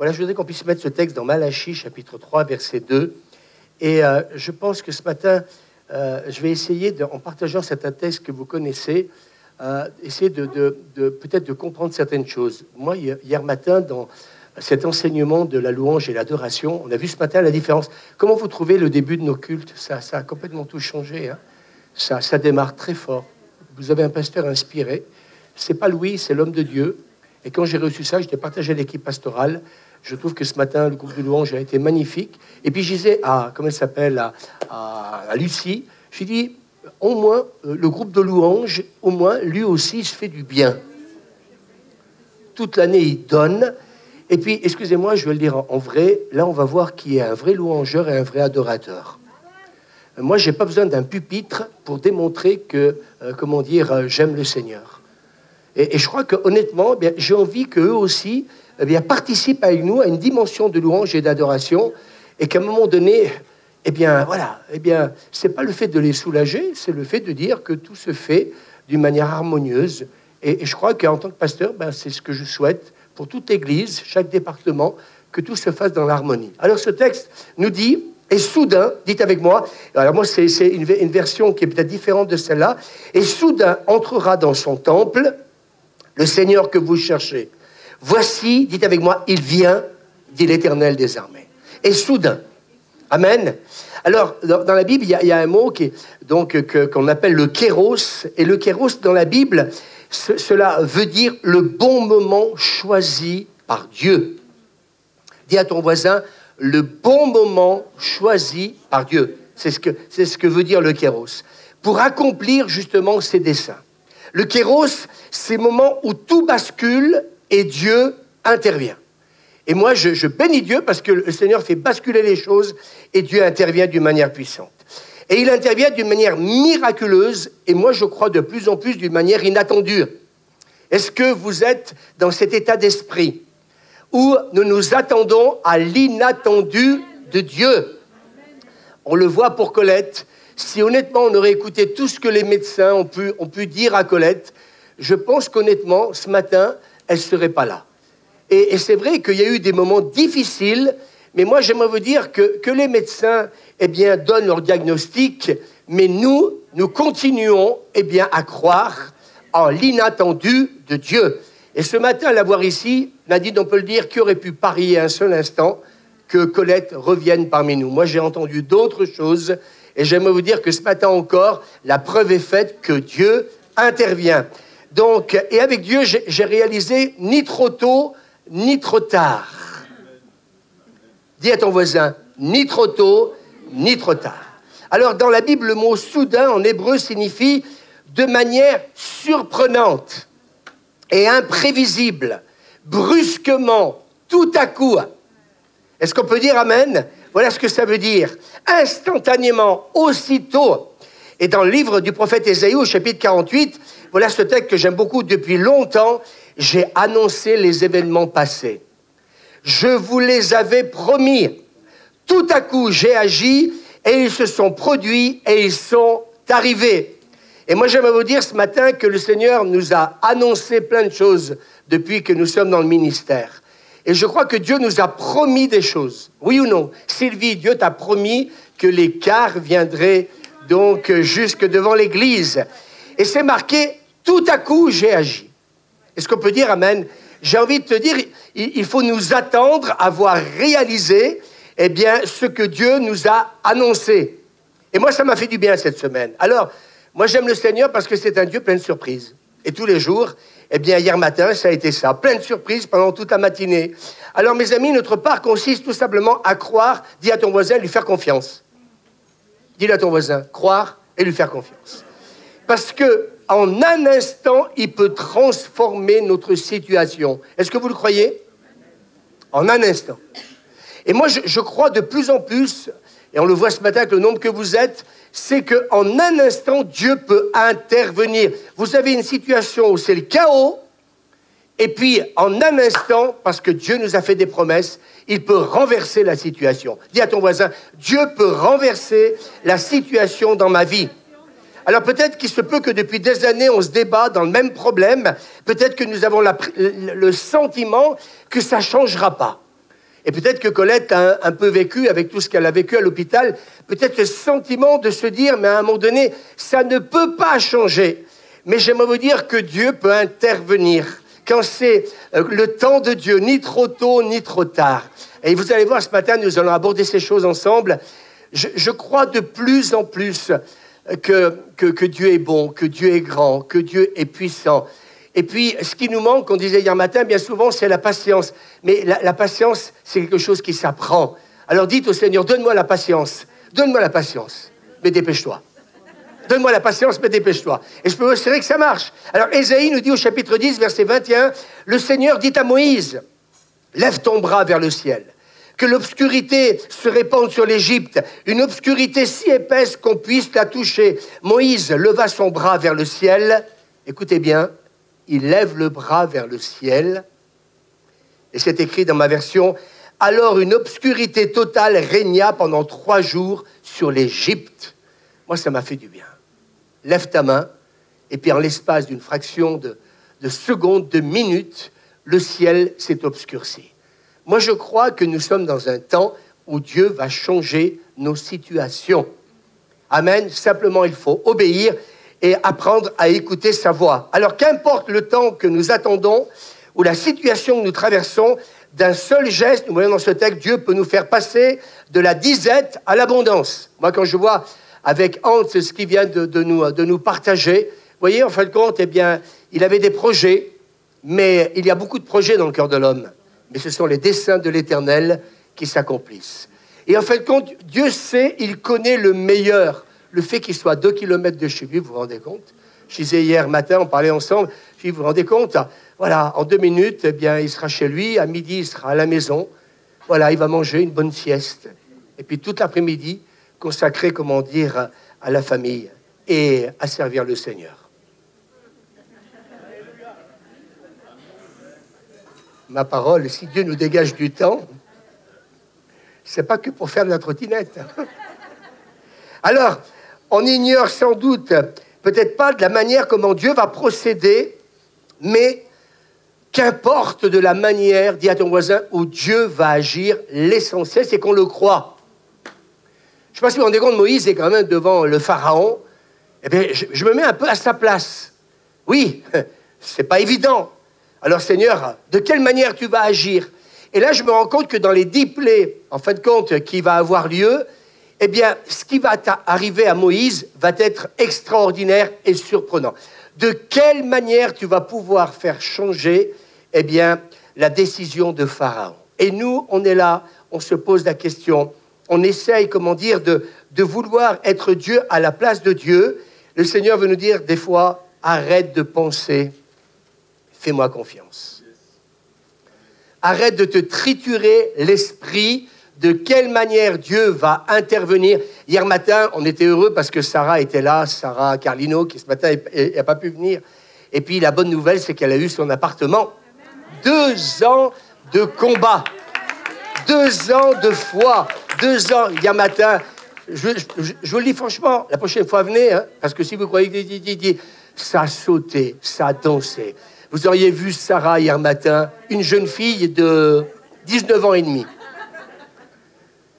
Voilà, je voudrais qu'on puisse mettre ce texte dans Malachie, chapitre 3, verset 2. Et je pense que ce matin, je vais essayer, en partageant certains textes que vous connaissez, essayer peut-être de comprendre certaines choses. Moi, hier matin, dans cet enseignement de la louange et l'adoration, on a vu ce matin la différence. Comment vous trouvez le début de nos cultes? Ça a complètement tout changé. Hein. Ça démarre très fort. Vous avez un pasteur inspiré. C'est pas Louis, c'est l'homme de Dieu. Et quand j'ai reçu ça, j'étais partagé à l'équipe pastorale. Je trouve que ce matin, le groupe de louange a été magnifique. Et puis je disais comment elle s'appelle, à Lucie, je lui dis, au moins, le groupe de louange, au moins, lui aussi, il se fait du bien. Toute l'année, il donne. Et puis, excusez-moi, je vais le dire en vrai, là, on va voir qui est un vrai louangeur et un vrai adorateur. Moi, je n'ai pas besoin d'un pupitre pour démontrer que, j'aime le Seigneur. Et je crois que honnêtement, j'ai envie qu'eux aussi participent avec nous à une dimension de louange et d'adoration, et qu'à un moment donné, c'est pas le fait de les soulager, c'est le fait de dire que tout se fait d'une manière harmonieuse. Et je crois qu'en tant que pasteur, c'est ce que je souhaite pour toute l'Église, chaque département, que tout se fasse dans l'harmonie. Alors ce texte nous dit, et soudain, dites avec moi, alors moi c'est une version qui est peut-être différente de celle-là, et soudain entrera dans son temple le Seigneur que vous cherchez. Voici, dites avec moi, il vient, dit l'Éternel des armées. Et soudain, amen. Alors, dans la Bible, il y a un mot qu'on appelle le kéros. Et le kéros, dans la Bible, cela veut dire le bon moment choisi par Dieu. Dis à ton voisin, le bon moment choisi par Dieu. C'est ce que veut dire le kéros. Pour accomplir justement ses desseins. Le kéros, c'est le moment où tout bascule et Dieu intervient. Et moi, je bénis Dieu parce que le Seigneur fait basculer les choses et Dieu intervient d'une manière puissante. Et il intervient d'une manière miraculeuse et moi, je crois de plus en plus d'une manière inattendue. Est-ce que vous êtes dans cet état d'esprit où nous nous attendons à l'inattendu de Dieu? On le voit pour Colette. Si honnêtement, on aurait écouté tout ce que les médecins ont pu dire à Colette, je pense qu'honnêtement, ce matin, elle ne serait pas là. Et c'est vrai qu'il y a eu des moments difficiles, mais moi, j'aimerais vous dire que les médecins donnent leur diagnostic, mais nous continuons à croire en l'inattendu de Dieu. Et ce matin, à la voir ici, Nadine, on peut le dire, qui aurait pu parier un seul instant que Colette revienne parmi nous. Moi, j'ai entendu d'autres choses, et j'aimerais vous dire que ce matin encore, la preuve est faite que Dieu intervient. Donc, et avec Dieu, j'ai réalisé ni trop tôt, ni trop tard. Dis à ton voisin, ni trop tôt, ni trop tard. Alors, dans la Bible, le mot soudain en hébreu signifie de manière surprenante et imprévisible, brusquement, tout à coup. Est-ce qu'on peut dire amen? Voilà ce que ça veut dire. Instantanément, aussitôt. Et dans le livre du prophète Ésaïe, au chapitre 48, voilà ce texte que j'aime beaucoup depuis longtemps. J'ai annoncé les événements passés. Je vous les avais promis. Tout à coup, j'ai agi et ils se sont produits et ils sont arrivés. Et moi, j'aimerais vous dire ce matin que le Seigneur nous a annoncé plein de choses depuis que nous sommes dans le ministère. Et je crois que Dieu nous a promis des choses. Oui ou non? Sylvie, Dieu t'a promis que les cars viendraient donc jusque devant l'église. Et c'est marqué, tout à coup, j'ai agi. Est-ce qu'on peut dire amen? J'ai envie de te dire, il faut nous attendre à voir réaliser ce que Dieu nous a annoncé. Et moi, ça m'a fait du bien cette semaine. Alors, moi, j'aime le Seigneur parce que c'est un Dieu plein de surprises. Et tous les jours, hier matin, ça a été ça. Plein de surprises pendant toute la matinée. Alors, mes amis, notre part consiste tout simplement à croire, dis à ton voisin, lui faire confiance. Dis-le à ton voisin, croire et lui faire confiance. Parce que en un instant, il peut transformer notre situation. Est-ce que vous le croyez? En un instant. Et moi, je crois de plus en plus, et on le voit ce matin avec le nombre que vous êtes, c'est qu'en un instant, Dieu peut intervenir. Vous avez une situation où c'est le chaos, et puis en un instant, parce que Dieu nous a fait des promesses, il peut renverser la situation. Dis à ton voisin, Dieu peut renverser la situation dans ma vie. Alors peut-être qu'il se peut que depuis des années, on se débat dans le même problème. Peut-être que nous avons le sentiment que ça ne changera pas. Et peut-être que Colette a un peu vécu, avec tout ce qu'elle a vécu à l'hôpital, peut-être le sentiment de se dire, mais à un moment donné, ça ne peut pas changer. Mais j'aimerais vous dire que Dieu peut intervenir quand c'est le temps de Dieu, ni trop tôt, ni trop tard. Et vous allez voir, ce matin, nous allons aborder ces choses ensemble. Je crois de plus en plus que Dieu est bon, que Dieu est grand, que Dieu est puissant. Et puis, ce qui nous manque, on disait hier matin, bien souvent, c'est la patience. Mais la patience, c'est quelque chose qui s'apprend. Alors dites au Seigneur, donne-moi la patience. Donne-moi la patience, mais dépêche-toi. Donne-moi la patience, mais dépêche-toi. Et je peux vous assurer que ça marche. Alors, Ésaïe nous dit au chapitre 10, verset 21, le Seigneur dit à Moïse, lève ton bras vers le ciel, que l'obscurité se répande sur l'Égypte, une obscurité si épaisse qu'on puisse la toucher. Moïse leva son bras vers le ciel. Écoutez bien, il lève le bras vers le ciel. Et c'est écrit dans ma version, alors une obscurité totale régna pendant 3 jours sur l'Égypte. Moi, ça m'a fait du bien. Lève ta main, et puis en l'espace d'une fraction de seconde, de minute, le ciel s'est obscurci. Moi, je crois que nous sommes dans un temps où Dieu va changer nos situations. Amen. Simplement, il faut obéir et apprendre à écouter sa voix. Alors, qu'importe le temps que nous attendons ou la situation que nous traversons, d'un seul geste, nous voyons dans ce texte, Dieu peut nous faire passer de la disette à l'abondance. Moi, quand je vois avec Hans ce qu'il vient de nous partager, vous voyez, en fin de compte, eh bien, il avait des projets, mais il y a beaucoup de projets dans le cœur de l'homme. Mais ce sont les desseins de l'Éternel qui s'accomplissent. Et en fin de compte, Dieu sait, il connaît le meilleur. Le fait qu'il soit 2 kilomètres de chez lui, vous vous rendez compte? Je disais hier matin, on parlait ensemble, je dis, vous vous rendez compte? Voilà, en 2 minutes, eh bien, il sera chez lui, à midi, il sera à la maison. Voilà, il va manger une bonne sieste. Et puis toute l'après-midi, consacré, comment dire, à la famille et à servir le Seigneur. Ma parole, si Dieu nous dégage du temps, c'est pas que pour faire de la trottinette. Alors, on ignore sans doute, peut-être pas de la manière comment Dieu va procéder, mais qu'importe de la manière, dis à ton voisin, où Dieu va agir, l'essentiel, c'est qu'on le croit. Je ne sais pas si vous vous rendez compte, Moïse est quand même devant le Pharaon. Eh bien, je me mets un peu à sa place. Oui, c'est pas évident. Alors, Seigneur, de quelle manière tu vas agir? Et là, je me rends compte que dans les 10 plaies, en fin de compte, qui va avoir lieu, eh bien, ce qui va arriver à Moïse va être extraordinaire et surprenant. De quelle manière tu vas pouvoir faire changer, eh bien, la décision de Pharaon? Et nous, on est là, on se pose la question. On essaye, comment dire, de vouloir être Dieu à la place de Dieu. Le Seigneur veut nous dire, des fois, arrête de penser, fais-moi confiance. Arrête de te triturer l'esprit, de quelle manière Dieu va intervenir. Hier matin, on était heureux parce que Sarah était là, Sarah Carlino, qui ce matin n'a pas pu venir. Et puis, la bonne nouvelle, c'est qu'elle a eu son appartement. 2 ans de combat. 2 ans de foi. 2 ans, hier matin, je vous le dis franchement, la prochaine fois venez, hein, parce que si vous croyez que ça a sauté, ça a dansé. Vous auriez vu Sarah hier matin, une jeune fille de 19 ans et demi.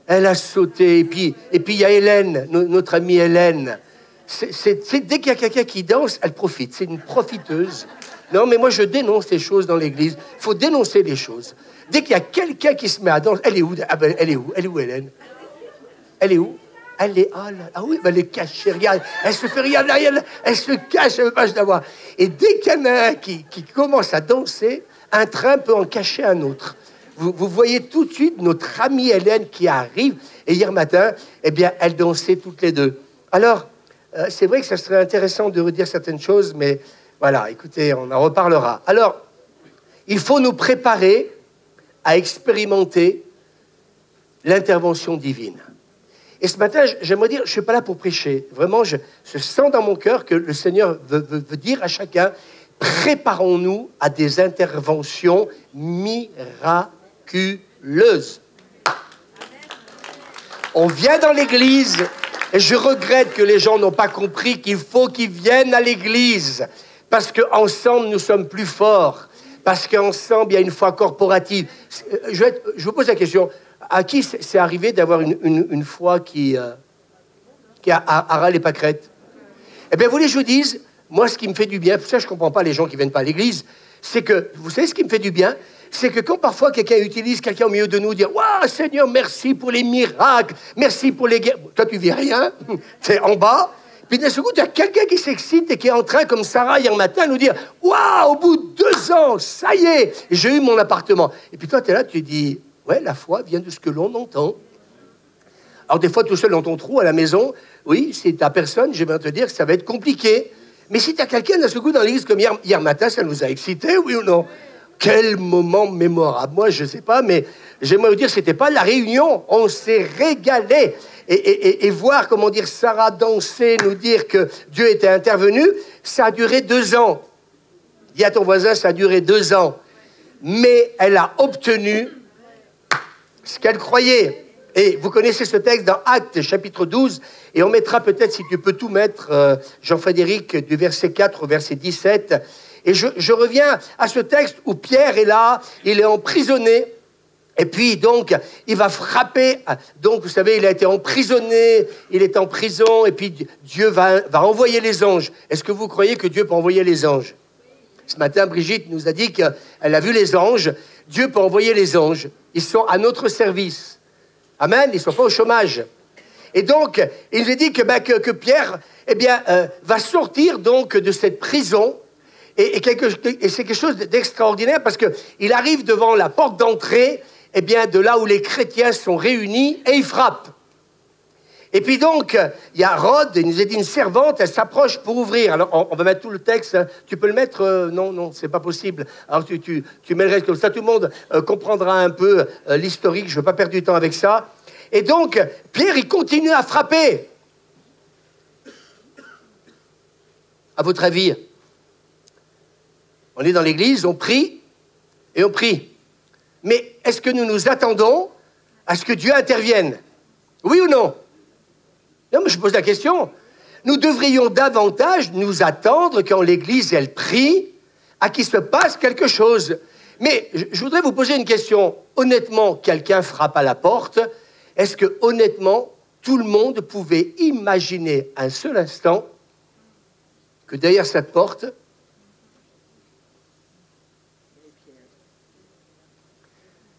Elle a sauté, et puis il y a Hélène, notre amie Hélène. Dès qu'il y a quelqu'un qui danse, elle profite, c'est une profiteuse. Non, mais moi je dénonce les choses dans l'église, il faut dénoncer les choses. Dès qu'il y a quelqu'un qui se met à danser, elle est où? Ah ben, elle est où? Elle est où, Hélène? Elle est où? Elle est... Ah oui, ben, elle est cachée, regarde. Elle se fait regarder derrière, elle se cache, elle ne veut pas se l'avoir. Et dès qu'il y en a un qui commence à danser, un train peut en cacher un autre. Vous voyez tout de suite notre amie Hélène qui arrive. Et hier matin, eh bien, elles dansaient toutes les deux. Alors, c'est vrai que ça serait intéressant de redire certaines choses, mais voilà, écoutez, on en reparlera. Alors, il faut nous préparer à expérimenter l'intervention divine. Et ce matin, j'aimerais dire, je ne suis pas là pour prêcher. Vraiment, je sens dans mon cœur que le Seigneur veut dire à chacun, préparons-nous à des interventions miraculeuses. On vient dans l'église, et je regrette que les gens n'ont pas compris qu'il faut qu'ils viennent à l'église, parce qu'ensemble, nous sommes plus forts. parce qu'ensemble, il y a une foi corporative. Je vous pose la question, à qui c'est arrivé d'avoir une foi qui a râle et pâquerette? Eh bien, vous voulez que je vous dise, moi, ce qui me fait du bien, pour ça, je ne comprends pas les gens qui ne viennent pas à l'église, c'est que, vous savez ce qui me fait du bien? C'est que quand parfois quelqu'un utilise quelqu'un au milieu de nous, dire « Waouh, Seigneur, merci pour les miracles, merci pour les guerres. » Toi, tu ne vis rien, tu es en bas. Puis d'un seul coup, tu as quelqu'un qui s'excite et qui est en train, comme Sarah hier matin, nous dire « Waouh, au bout de 2 ans, ça y est, j'ai eu mon appartement. » Et puis toi, tu es là, tu te dis « Ouais, la foi vient de ce que l'on entend. » Alors des fois, tout seul dans ton trou à la maison, oui, si tu n'as personne, je vais te dire que ça va être compliqué. Mais si tu as quelqu'un d'un seul coup dans l'église, comme hier matin, ça nous a excités, oui ou non? Quel moment mémorable. Moi, je ne sais pas, mais j'aimerais vous dire, ce n'était pas la réunion. On s'est régalé. Et voir, comment dire, Sarah danser, nous dire que Dieu était intervenu, ça a duré 2 ans. Dis à ton voisin, ça a duré 2 ans. Mais elle a obtenu ce qu'elle croyait. Et vous connaissez ce texte dans Actes, chapitre 12, et on mettra peut-être, si tu peux tout mettre, Jean-Frédéric, du verset 4 au verset 17. Et je reviens à ce texte où Pierre est là, il est emprisonné, et puis donc, il va frapper. Donc, vous savez, il a été emprisonné, il est en prison, et puis Dieu va envoyer les anges. Est-ce que vous croyez que Dieu peut envoyer les anges? Ce matin, Brigitte nous a dit qu'elle a vu les anges. Dieu peut envoyer les anges. Ils sont à notre service. Amen, ils ne sont pas au chômage. Et donc, il nous a dit que Pierre va sortir donc de cette prison. Et c'est quelque chose d'extraordinaire parce qu'il arrive devant la porte d'entrée de là où les chrétiens sont réunis et il frappe. Et puis donc, il y a Rhodes, il nous a dit une servante, elle s'approche pour ouvrir. Alors, on va mettre tout le texte. Tu peux le mettre? Non, c'est pas possible. Alors, tu mets le reste comme ça. Tout le monde comprendra un peu l'historique. Je ne veux pas perdre du temps avec ça. Et donc, Pierre, il continue à frapper. À votre avis, on est dans l'église, on prie et on prie. Mais est-ce que nous nous attendons à ce que Dieu intervienne? Oui ou non? Non, mais je pose la question. Nous devrions davantage nous attendre quand l'Église, elle prie, à qu'il se passe quelque chose. Mais je voudrais vous poser une question. Honnêtement, quelqu'un frappe à la porte. Est-ce que, honnêtement, tout le monde pouvait imaginer un seul instant que derrière cette porte,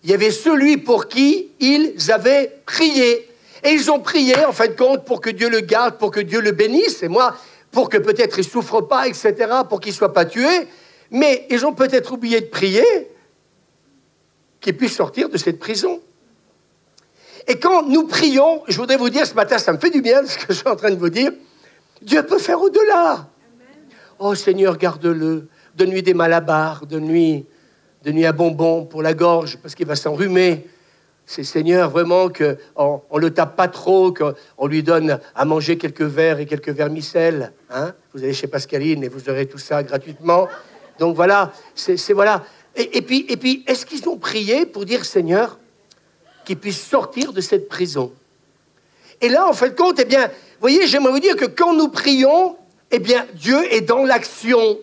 il y avait celui pour qui ils avaient prié. Et ils ont prié, en fin de compte, pour que Dieu le garde, pour que Dieu le bénisse. Et moi, pour que peut-être il ne souffre pas, etc., pour qu'il ne soit pas tué. Mais ils ont peut-être oublié de prier qu'il puisse sortir de cette prison. Et quand nous prions, je voudrais vous dire, ce matin, ça me fait du bien, ce que je suis en train de vous dire, Dieu peut faire au-delà. Amen. Oh Seigneur, garde-le. Donne-lui des malabars, donne-lui un bonbon pour la gorge, parce qu'il va s'enrhumer. C'est Seigneur, vraiment, qu'on ne le tape pas trop, qu'on lui donne à manger quelques verres et quelques vermicelles. Hein? Vous allez chez Pascaline et vous aurez tout ça gratuitement. Donc voilà, voilà. Et puis, est-ce qu'ils ont prié pour dire, Seigneur, qu'il puisse sortir de cette prison? Et là, en fin de compte, vous voyez, j'aimerais vous dire que quand nous prions, Dieu est dans l'action.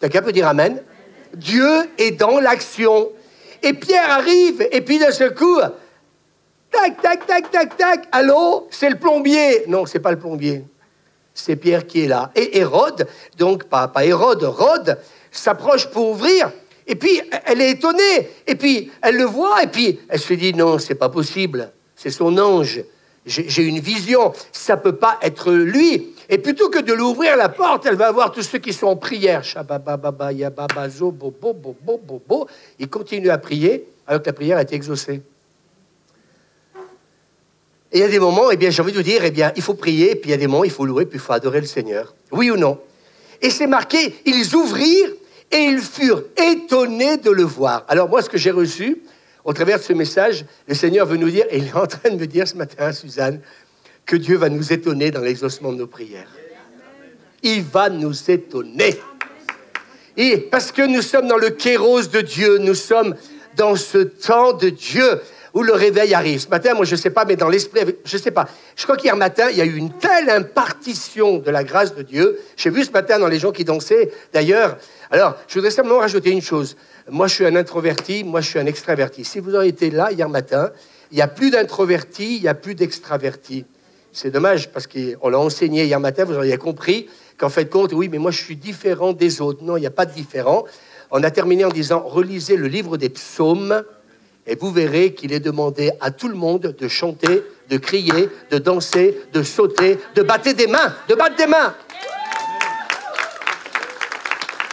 Quelqu'un peut dire Amen? Dieu est dans l'action. Et Pierre arrive, et puis d'un seul coup, tac, tac, tac, tac, tac, allô, c'est le plombier. Non, c'est pas le plombier. C'est Pierre qui est là. Et Hérode, donc pas Hérode, Rhodes, s'approche pour ouvrir, et puis elle est étonnée, et puis elle le voit, et puis elle se dit, non, c'est pas possible, c'est son ange. J'ai une vision, ça peut pas être lui. Et plutôt que de l'ouvrir la porte, elle va voir tous ceux qui sont en prière. Il continue à prier, alors que la prière a été exaucée. Et il y a des moments, j'ai envie de vous dire, il faut prier, puis il y a des moments, il faut louer, puis il faut adorer le Seigneur. Oui ou non? Et c'est marqué, ils ouvrirent et ils furent étonnés de le voir. Alors moi, ce que j'ai reçu, au travers de ce message, le Seigneur veut nous dire, et il est en train de me dire ce matin, Suzanne, que Dieu va nous étonner dans l'exaucement de nos prières. Il va nous étonner. Et parce que nous sommes dans le kéros de Dieu, nous sommes dans ce temps de Dieu. où le réveil arrive. Ce matin, moi, je ne sais pas, mais dans l'esprit, je ne sais pas. Je crois qu'hier matin, il y a eu une telle impartition de la grâce de Dieu. J'ai vu ce matin dans les gens qui dansaient, d'ailleurs. Alors, je voudrais simplement rajouter une chose. Moi, je suis un introverti, moi, je suis un extraverti. Si vous auriez été là hier matin, il n'y a plus d'introvertis, il n'y a plus d'extravertis. C'est dommage, parce qu'on l'a enseigné hier matin, vous auriez compris qu'en fait compte, oui, mais moi, je suis différent des autres. Non, il n'y a pas de différent. On a terminé en disant, relisez le livre des psaumes, et vous verrez qu'il est demandé à tout le monde de chanter, de crier, de danser, de sauter, de battre des mains, de battre des mains.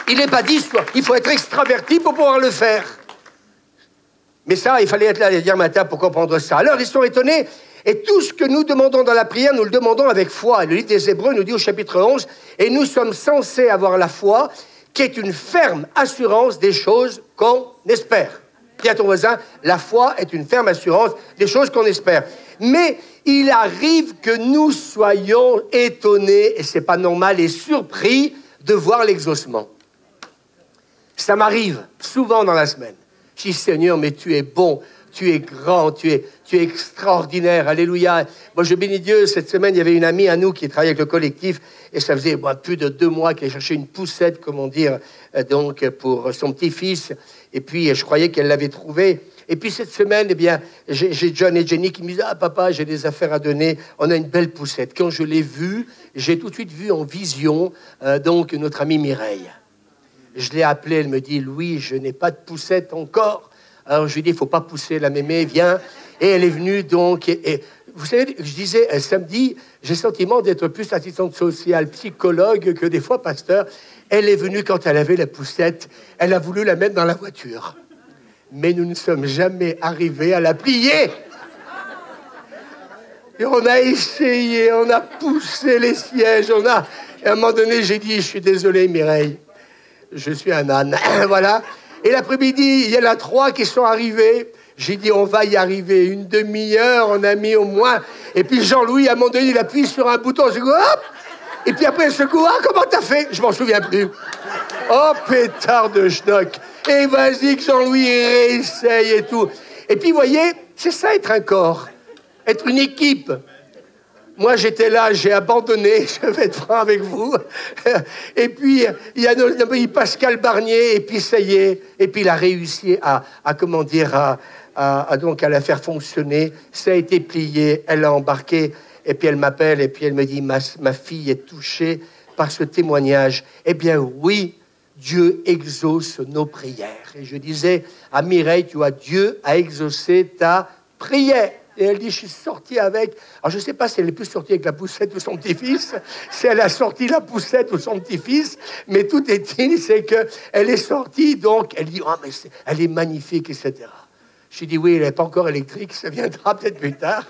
Il n'est pas dit, il faut être extraverti pour pouvoir le faire. Mais ça, il fallait être là hier matin pour comprendre ça. Alors, ils sont étonnés. Et tout ce que nous demandons dans la prière, nous le demandons avec foi. Le livre des Hébreux nous dit au chapitre 11, et nous sommes censés avoir la foi, qui est une ferme assurance des choses qu'on espère. Dis à ton voisin, la foi est une ferme assurance des choses qu'on espère. Mais il arrive que nous soyons étonnés, et c'est pas normal, et surpris de voir l'exaucement. Ça m'arrive souvent dans la semaine. Je dis, Seigneur, mais tu es bon, tu es grand, tu es extraordinaire, alléluia. Moi, je bénis Dieu. Cette semaine, il y avait une amie à nous qui travaillait avec le collectif, et ça faisait plus de 2 mois qu'elle cherchait une poussette, comment dire, donc pour son petit-fils. Et puis, je croyais qu'elle l'avait trouvé. Et puis, cette semaine, eh bien, j'ai John et Jenny qui me disent, ah, papa, j'ai des affaires à donner. On a une belle poussette. Quand je l'ai vue, j'ai tout de suite vu en vision, donc, notre amie Mireille. Je l'ai appelée, elle me dit, Louis, je n'ai pas de poussette encore. Alors, je lui dis, il ne faut pas pousser la mémé, viens. Et elle est venue, donc, et vous savez, je disais, samedi, j'ai le sentiment d'être plus assistante sociale, psychologue que des fois pasteur. Elle est venue quand elle avait la poussette, elle a voulu la mettre dans la voiture. Mais nous ne sommes jamais arrivés à la plier. Et on a essayé, on a poussé les sièges, Et à un moment donné, j'ai dit, je suis désolé, Mireille, je suis un âne. Voilà. Et l'après-midi, il y en a 3 qui sont arrivés. J'ai dit, on va y arriver. Une demi-heure, on a mis au moins. Et puis Jean-Louis, à un moment donné, il appuie sur un bouton. Je dis, hop! Et puis après, ce coup, ah, comment t'as fait? Je m'en souviens plus. Oh, pétard de schnock. Et vas-y que Jean-Louis réessaye et tout. Et puis, vous voyez, c'est ça être un corps. Être une équipe. Moi, j'étais là, j'ai abandonné, je vais être franc avec vous. Et puis, il y a Pascal Barnier, et puis ça y est. Et puis, il a réussi à la faire fonctionner. Ça a été plié, elle l'a embarqué. Et puis, elle m'appelle, et puis elle me dit, ma fille est touchée par ce témoignage. Eh bien, oui, Dieu exauce nos prières. Et je disais à Mireille, tu vois, Dieu a exaucé ta prière. Et elle dit, je suis sortie avec... Alors, je ne sais pas si elle est plus sortie avec la poussette ou son petit-fils, si elle a sorti la poussette ou son petit-fils, mais tout est-il, c'est qu'elle est sortie, donc, elle dit, oh, mais elle est magnifique, etc. Je lui dis, oui, elle n'est pas encore électrique, ça viendra peut-être plus tard,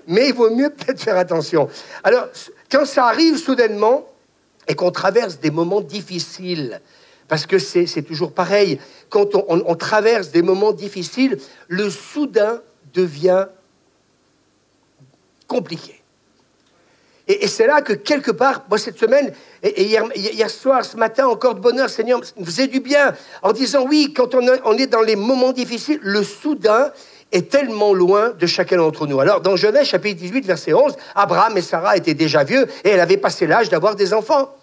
mais il vaut mieux peut-être faire attention. Alors, quand ça arrive soudainement, et qu'on traverse des moments difficiles, parce que c'est toujours pareil, quand on traverse des moments difficiles, le soudain devient compliqué. Et c'est là que, quelque part, moi, cette semaine, et hier soir, ce matin, encore de bonheur, Seigneur, me faisait du bien, en disant, oui, quand on est dans les moments difficiles, le soudain est tellement loin de chacun d'entre nous. Alors, dans Genèse, chapitre 18, verset 11, Abraham et Sarah étaient déjà vieux, et elle avait passé l'âge d'avoir des enfants.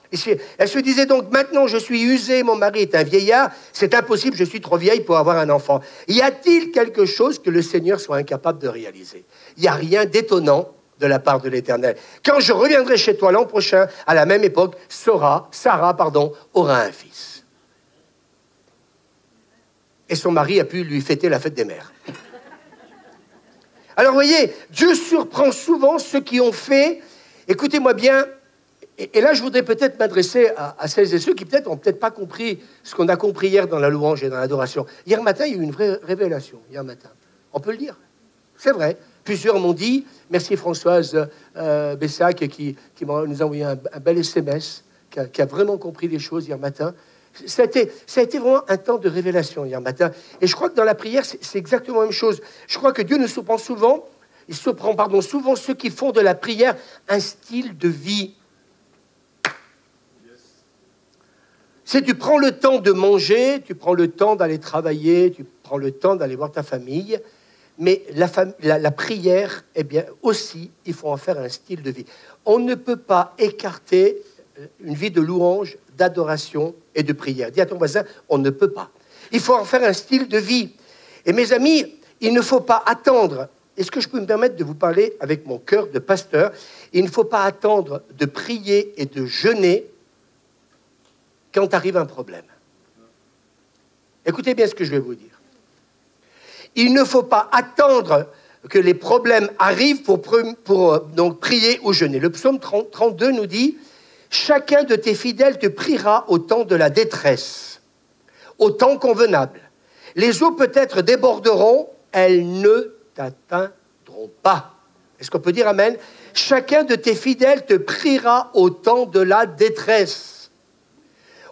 Elle se disait donc, maintenant, je suis usée, mon mari est un vieillard, c'est impossible, je suis trop vieille pour avoir un enfant. Y a-t-il quelque chose que le Seigneur soit incapable de réaliser? Il n'y a rien d'étonnant de la part de l'Éternel. Quand je reviendrai chez toi l'an prochain, à la même époque, Sarah, aura un fils. Et son mari a pu lui fêter la fête des mères. Alors, vous voyez, Dieu surprend souvent ceux qui ont fait, écoutez-moi bien, et là, je voudrais peut-être m'adresser à celles et ceux qui peut-être n'ont peut-être pas compris ce qu'on a compris hier dans la louange et dans l'adoration. Hier matin, il y a eu une vraie révélation, hier matin. On peut le dire. C'est vrai. Plusieurs m'ont dit, merci Françoise Bessac, qui nous a envoyé un bel SMS, qui a vraiment compris les choses hier matin. Ça a été vraiment un temps de révélation hier matin. Et je crois que dans la prière, c'est exactement la même chose. Je crois que Dieu nous surprend souvent, souvent ceux qui font de la prière un style de vie. Si tu prends le temps de manger, tu prends le temps d'aller travailler, tu prends le temps d'aller voir ta famille, mais la prière, eh bien, aussi, il faut en faire un style de vie. On ne peut pas écarter une vie de louange, d'adoration et de prière. Dis à ton voisin, on ne peut pas. Il faut en faire un style de vie. Et mes amis, il ne faut pas attendre. Est-ce que je peux me permettre de vous parler avec mon cœur de pasteur? Il ne faut pas attendre de prier et de jeûner quand arrive un problème. Écoutez bien ce que je vais vous dire. Il ne faut pas attendre que les problèmes arrivent pour donc prier ou jeûner. Le psaume 32 nous dit « Chacun de tes fidèles te priera au temps de la détresse, au temps convenable. Les eaux peut-être déborderont, elles ne t'atteindront pas. » Est-ce qu'on peut dire amen? Chacun de tes fidèles te priera au temps de la détresse,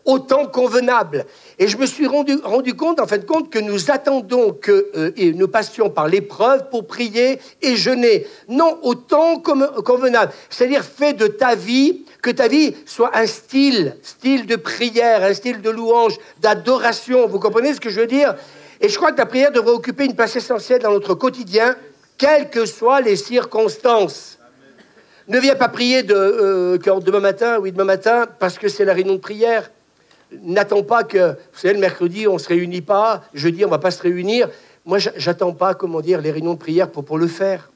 au temps convenable. Et je me suis rendu compte, en fin de compte, que nous attendons que nous passions par l'épreuve pour prier et jeûner. Non, au temps convenable. C'est-à-dire, fais de ta vie, que ta vie soit un style de prière, un style de louange, d'adoration. Vous comprenez ce que je veux dire? Et je crois que la prière devrait occuper une place essentielle dans notre quotidien, quelles que soient les circonstances. Ne viens pas prier demain matin, parce que c'est la réunion de prière. N'attends pas que, vous savez, le mercredi, on ne se réunit pas, jeudi, on ne va pas se réunir. Moi, j'attends pas, les réunions de prière pour le faire.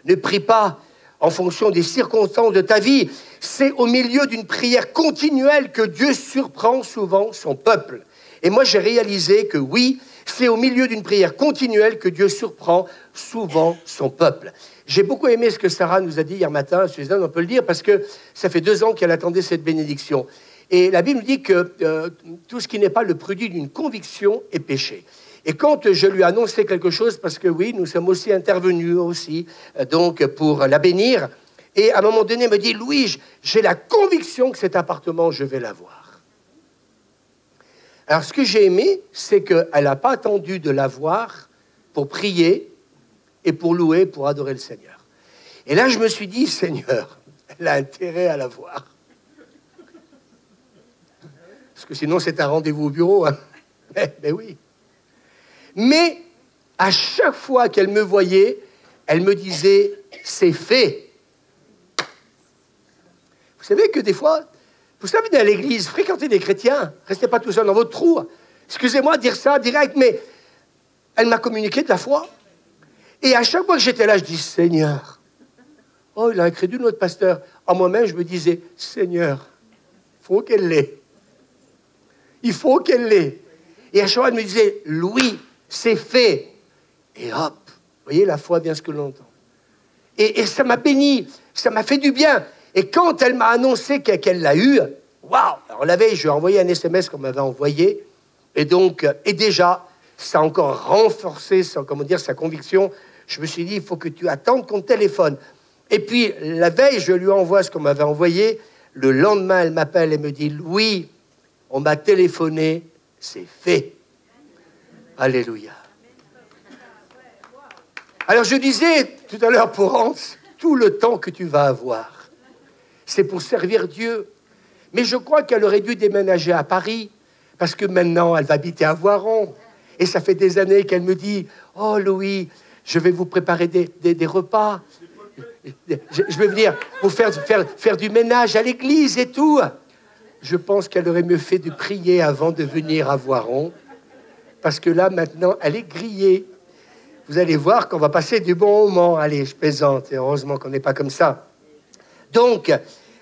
Ne prie pas en fonction des circonstances de ta vie. C'est au milieu d'une prière continuelle que Dieu surprend souvent son peuple. Et moi, j'ai réalisé que oui, c'est au milieu d'une prière continuelle que Dieu surprend souvent son peuple. J'ai beaucoup aimé ce que Sarah nous a dit hier matin, Suzanne, on peut le dire, parce que ça fait 2 ans qu'elle attendait cette bénédiction. Et la Bible dit que tout ce qui n'est pas le produit d'une conviction est péché. Et quand je lui ai annoncé quelque chose, parce que oui, nous sommes aussi intervenus aussi, donc pour la bénir, et à un moment donné, elle me dit, Louis, j'ai la conviction que cet appartement, je vais l'avoir. Alors, ce que j'ai aimé, c'est qu'elle n'a pas attendu de l'avoir pour prier et pour louer, pour adorer le Seigneur. Et là, je me suis dit, Seigneur, elle a intérêt à l'avoir. Parce que sinon, c'est un rendez-vous au bureau. Hein. Mais oui. Mais à chaque fois qu'elle me voyait, elle me disait, c'est fait. Vous savez que des fois, vous savez, dans l'église, fréquentez des chrétiens, restez pas tout seul dans votre trou. Excusez-moi de dire ça direct, mais elle m'a communiqué de la foi. Et à chaque fois que j'étais là, je dis, Seigneur, oh, il a incrédule notre pasteur. En moi-même, je me disais, Seigneur, il faut qu'elle l'ait. Il faut qu'elle l'ait. Et à chaque fois, elle me disait, Louis, c'est fait. Et hop, vous voyez, la foi vient ce que l'on entend. Et ça m'a béni, ça m'a fait du bien. Et quand elle m'a annoncé qu'elle l'a eu, waouh! Alors la veille, je lui ai envoyé un SMS qu'on m'avait envoyé. Et donc, et déjà, ça a encore renforcé sa conviction. Je me suis dit, il faut que tu attendes qu'on te téléphone. Et puis, la veille, je lui envoie ce qu'on m'avait envoyé. Le lendemain, elle m'appelle et me dit, Louis, on m'a téléphoné, c'est fait. Alléluia. Alors je disais tout à l'heure pour Hans, tout le temps que tu vas avoir, c'est pour servir Dieu. Mais je crois qu'elle aurait dû déménager à Paris, parce que maintenant elle va habiter à Voiron. Et ça fait des années qu'elle me dit, oh Louis, je vais vous préparer des repas. Je vais venir vous faire du ménage à l'église et tout. Je pense qu'elle aurait mieux fait de prier avant de venir à Voiron, parce que là, maintenant, elle est grillée. Vous allez voir qu'on va passer du bon moment. Allez, je plaisante, et heureusement qu'on n'est pas comme ça. Donc,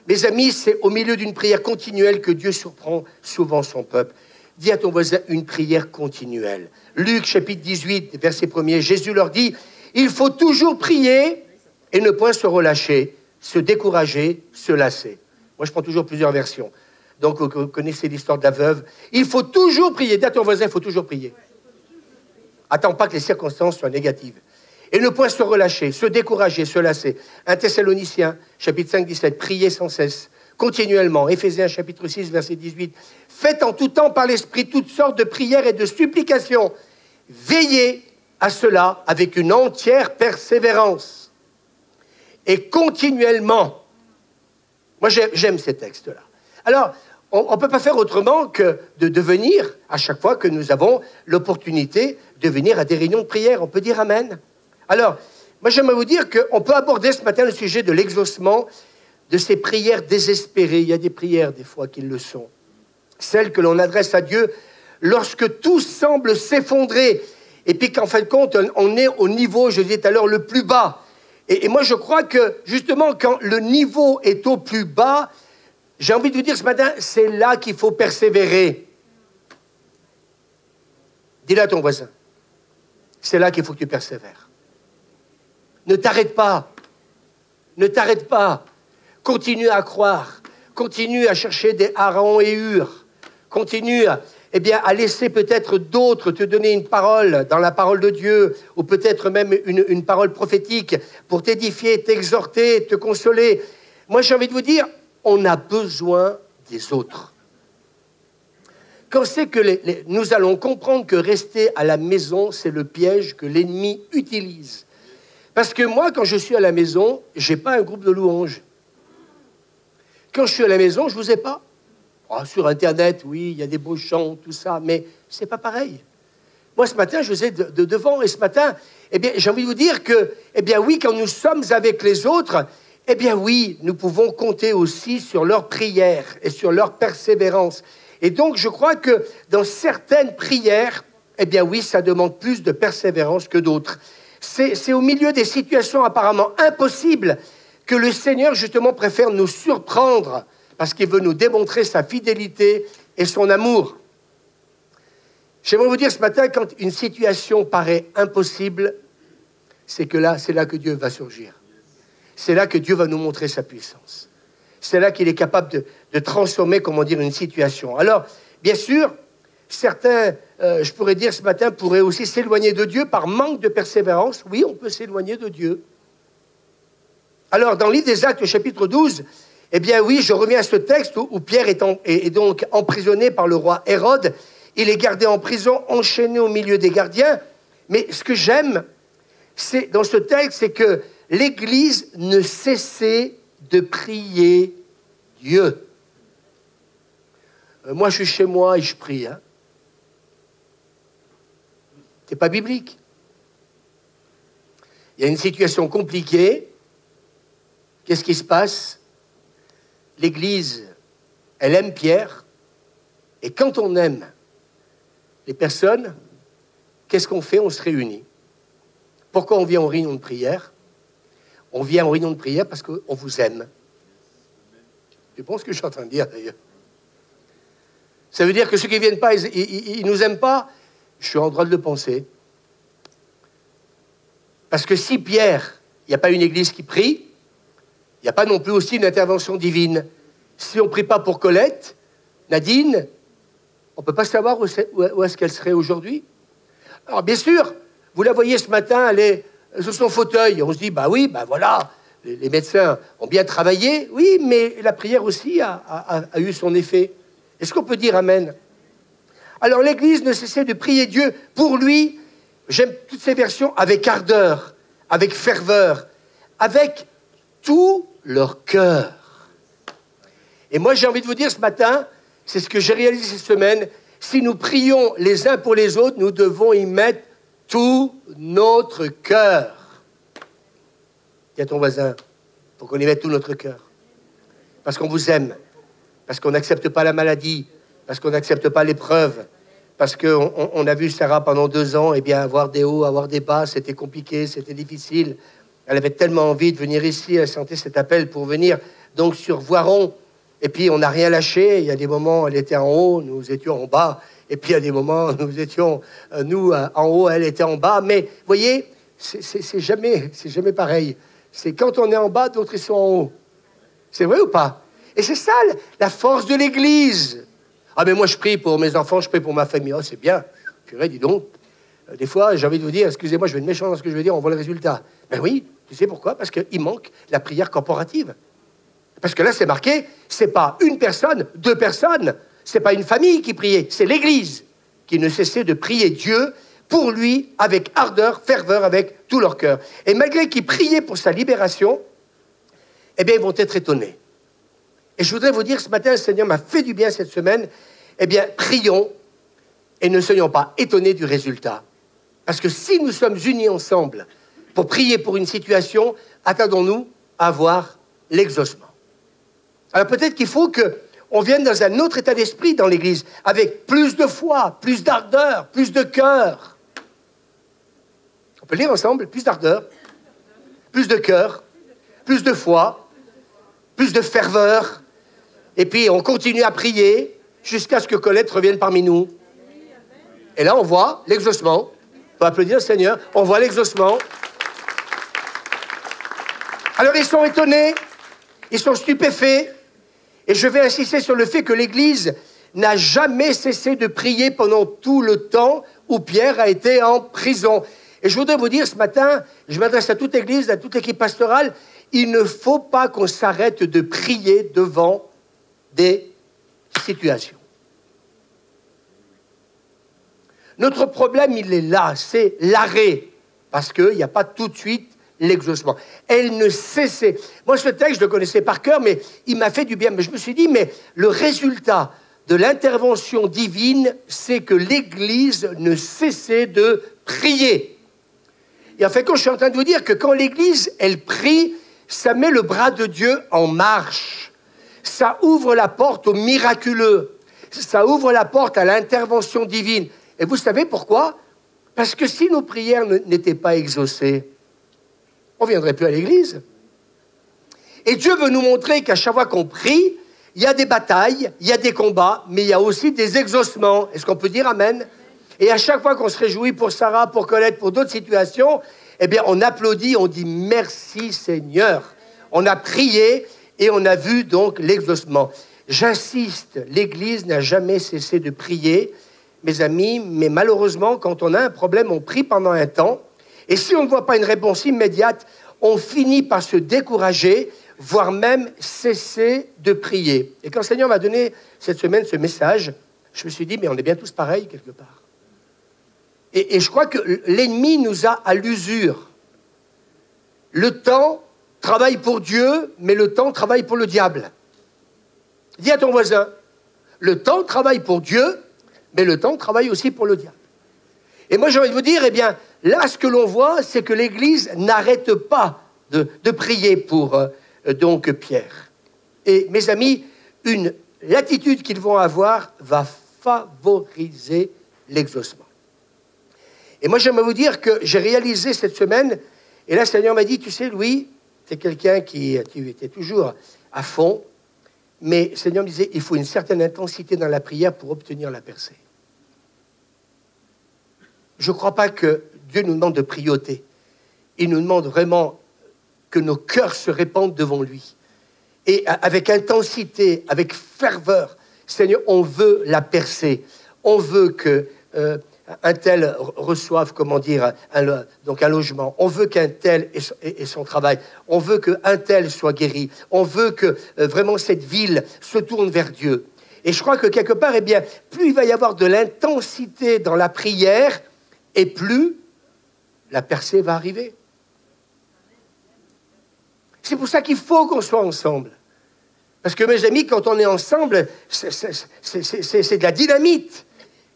mes amis, c'est au milieu d'une prière continuelle que Dieu surprend souvent son peuple. Dis à ton voisin, une prière continuelle. Luc, chapitre 18, verset 1er, Jésus leur dit, « Il faut toujours prier et ne point se relâcher, se décourager, se lasser. » Moi, je prends toujours plusieurs versions. Donc, vous connaissez l'histoire de la veuve. Il faut toujours prier. Dis à ton voisin, il faut toujours prier. Attends pas que les circonstances soient négatives. Et ne point se relâcher, se décourager, se lasser. 1 Thessaloniciens, chapitre 5, 17. Priez sans cesse, continuellement. Éphésiens, chapitre 6, verset 18. Faites en tout temps par l'Esprit toutes sortes de prières et de supplications. Veillez à cela avec une entière persévérance. Et continuellement. Moi, j'aime ces textes-là. Alors, on ne peut pas faire autrement que de venir à chaque fois que nous avons l'opportunité de venir à des réunions de prière. On peut dire Amen. Alors, moi j'aimerais vous dire qu'on peut aborder ce matin le sujet de l'exaucement de ces prières désespérées. Il y a des prières des fois qui le sont. Celles que l'on adresse à Dieu lorsque tout semble s'effondrer. Et puis qu'en fin de compte, on est au niveau, je disais tout à l'heure, le plus bas. Et moi je crois que justement quand le niveau est au plus bas, j'ai envie de vous dire ce matin, c'est là qu'il faut persévérer. Dis-le à ton voisin. C'est là qu'il faut que tu persévères. Ne t'arrête pas. Ne t'arrête pas. Continue à croire. Continue à chercher des Aaron et Hur. Continue à laisser peut-être d'autres te donner une parole dans la parole de Dieu, ou peut-être même une parole prophétique pour t'édifier, t'exhorter, te consoler. Moi, j'ai envie de vous dire, on a besoin des autres. Quand c'est que nous allons comprendre que rester à la maison, c'est le piège que l'ennemi utilise. Parce que moi, quand je suis à la maison, je n'ai pas un groupe de louanges. Quand je suis à la maison, je ne vous ai pas. Oh, sur Internet, oui, il y a des beaux chants, tout ça, mais ce n'est pas pareil. Moi, ce matin, je vous ai de devant, et ce matin, j'ai envie de vous dire que, oui, quand nous sommes avec les autres, oui, nous pouvons compter aussi sur leur prière et sur leur persévérance. Et donc, je crois que dans certaines prières, oui, ça demande plus de persévérance que d'autres. C'est au milieu des situations apparemment impossibles que le Seigneur, justement, préfère nous surprendre parce qu'il veut nous démontrer sa fidélité et son amour. J'aimerais vous dire ce matin, quand une situation paraît impossible, c'est là que Dieu va surgir. C'est là que Dieu va nous montrer sa puissance. C'est là qu'il est capable de transformer, comment dire, une situation. Alors, bien sûr, certains, je pourrais dire ce matin, pourraient aussi s'éloigner de Dieu par manque de persévérance. Oui, on peut s'éloigner de Dieu. Alors, dans le livre des Actes, chapitre 12, oui, je reviens à ce texte où Pierre est donc emprisonné par le roi Hérode. Il est gardé en prison, enchaîné au milieu des gardiens. Mais ce que j'aime, dans ce texte, c'est que l'Église ne cessait de prier Dieu. Moi, je suis chez moi et je prie. C'est pas biblique. Il y a une situation compliquée. Qu'est-ce qui se passe? L'Église, elle aime Pierre. Et quand on aime les personnes, qu'est-ce qu'on fait? On se réunit. Pourquoi on vient en réunion de prière? On vient en réunion de prière parce qu'on vous aime. Tu penses ce que je suis en train de dire, d'ailleurs? Ça veut dire que ceux qui ne viennent pas, ils ne nous aiment pas? Je suis en droit de le penser. Parce que si Pierre, il n'y a pas une église qui prie, il n'y a pas non plus aussi une intervention divine. Si on ne prie pas pour Colette, Nadine, on ne peut pas savoir où est-ce qu'elle serait aujourd'hui. Alors bien sûr, vous la voyez ce matin, elle est sur son fauteuil. On se dit, voilà, les médecins ont bien travaillé. Oui, mais la prière aussi a eu son effet. Est-ce qu'on peut dire Amen? Alors l'Église ne cessait de prier Dieu pour lui. J'aime toutes ces versions, avec ardeur, avec ferveur, avec tout leur cœur. Et moi, j'ai envie de vous dire ce matin, c'est ce que j'ai réalisé cette semaine, si nous prions les uns pour les autres, nous devons y mettre tout notre cœur. Dis à ton voisin, pour qu'on y mette tout notre cœur. Parce qu'on vous aime, parce qu'on n'accepte pas la maladie, parce qu'on n'accepte pas l'épreuve, parce qu'on a vu Sarah pendant 2 ans, avoir des hauts, avoir des bas, c'était compliqué, c'était difficile. Elle avait tellement envie de venir ici, elle sentait cet appel pour venir donc sur Voiron. Et puis on n'a rien lâché. Il y a des moments, elle était en haut, nous étions en bas. Et puis il y a des moments, nous étions, nous, en haut, elle était en bas. Mais vous voyez, c'est jamais pareil. C'est quand on est en bas, d'autres ils sont en haut. C'est vrai ou pas? Et c'est ça la force de l'Église. Ah mais moi je prie pour mes enfants, je prie pour ma famille. Oh c'est bien. Purée, dis donc. Des fois, j'ai envie de vous dire, excusez-moi, je vais être méchant dans ce que je vais dire, on voit le résultat. Ben oui, tu sais pourquoi? Parce qu'il manque la prière corporative. Parce que là, c'est marqué, c'est pas une personne, 2 personnes, c'est pas une famille qui priait, c'est l'Église qui ne cessait de prier Dieu pour lui avec ardeur, ferveur, avec tout leur cœur. Et malgré qu'ils priaient pour sa libération, ils vont être étonnés. Et je voudrais vous dire, ce matin, le Seigneur m'a fait du bien cette semaine. Eh bien, prions et ne soyons pas étonnés du résultat. Parce que si nous sommes unis ensemble pour prier pour une situation, attendons-nous à voir l'exaucement. Alors peut-être qu'il faut qu'on vienne dans un autre état d'esprit dans l'Église, avec plus de foi, plus d'ardeur, plus de cœur. On peut lire ensemble, plus d'ardeur, plus de cœur, plus de foi, plus de ferveur. Et puis on continue à prier jusqu'à ce que Colette revienne parmi nous. Et là on voit l'exaucement. On peut applaudir le Seigneur. On voit l'exaucement. Alors ils sont étonnés, ils sont stupéfaits. Et je vais insister sur le fait que l'Église n'a jamais cessé de prier pendant tout le temps où Pierre a été en prison. Et je voudrais vous dire ce matin, je m'adresse à toute l'Église, à toute l'équipe pastorale, il ne faut pas qu'on s'arrête de prier devant des situations. Notre problème, il est là, c'est l'arrêt, parce qu'il n'y a pas tout de suite l'exaucement. Elle ne cessait. Moi, ce texte, je le connaissais par cœur, mais il m'a fait du bien. Mais je me suis dit, mais le résultat de l'intervention divine, c'est que l'Église ne cessait de prier. Et en fait, quand je suis en train de vous dire que quand l'Église, elle prie, ça met le bras de Dieu en marche. Ça ouvre la porte au miraculeux. Ça ouvre la porte à l'intervention divine. Et vous savez pourquoi? Parce que si nos prières n'étaient pas exaucées, on ne viendrait plus à l'église. Et Dieu veut nous montrer qu'à chaque fois qu'on prie, il y a des batailles, il y a des combats, mais il y a aussi des exaucements. Est-ce qu'on peut dire amen? Et à chaque fois qu'on se réjouit pour Sarah, pour Colette, pour d'autres situations, eh bien, on applaudit, on dit merci Seigneur. On a prié et on a vu donc l'exaucement. J'insiste, l'Église n'a jamais cessé de prier, mes amis, mais malheureusement, quand on a un problème, on prie pendant un temps. Et si on ne voit pas une réponse immédiate, on finit par se décourager, voire même cesser de prier. Et quand le Seigneur m'a donné cette semaine ce message, je me suis dit, mais on est bien tous pareils quelque part. Et je crois que l'ennemi nous a à l'usure. Le temps travaille pour Dieu, mais le temps travaille pour le diable. Dis à ton voisin, le temps travaille pour Dieu, mais le temps travaille aussi pour le diable. Et moi, j'ai envie de vous dire, eh bien, là, ce que l'on voit, c'est que l'Église n'arrête pas de prier pour donc Pierre. Et mes amis, l'attitude qu'ils vont avoir va favoriser l'exaucement. Et moi, j'aimerais vous dire que j'ai réalisé cette semaine, et là, le Seigneur m'a dit, tu sais, Louis, tu es quelqu'un tu étais toujours à fond, mais le Seigneur me disait, il faut une certaine intensité dans la prière pour obtenir la percée. Je ne crois pas que Dieu nous demande de priauté. Il nous demande vraiment que nos cœurs se répandent devant lui. Et avec intensité, avec ferveur, Seigneur, on veut la percée. On veut que un tel reçoive, donc un logement. On veut qu'un tel ait son travail. On veut qu'un tel soit guéri. On veut que vraiment cette ville se tourne vers Dieu. Et je crois que quelque part, eh bien, plus il va y avoir de l'intensité dans la prière, et plus la percée va arriver. C'est pour ça qu'il faut qu'on soit ensemble. Parce que mes amis, quand on est ensemble, c'est de la dynamite.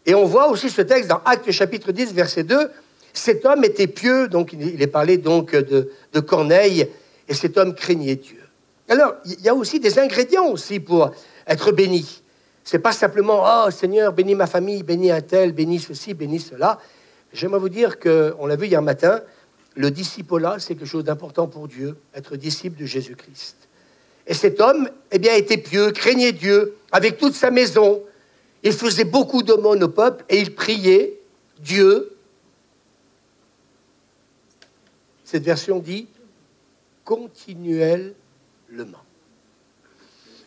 Et on voit aussi ce texte dans Actes chapitre 10, verset 2. Cet homme était pieux, donc il est parlé donc de Corneille, et cet homme craignait Dieu. Alors, il y a aussi des ingrédients aussi pour être béni. C'est pas simplement, oh Seigneur, bénis ma famille, bénis un tel, bénis ceci, bénis cela. J'aimerais vous dire qu'on l'a vu hier matin, le discipolat, c'est quelque chose d'important pour Dieu, être disciple de Jésus-Christ. Et cet homme, eh bien, était pieux, craignait Dieu, avec toute sa maison. Il faisait beaucoup d'aumônes au peuple et il priait Dieu. Cette version dit continuellement.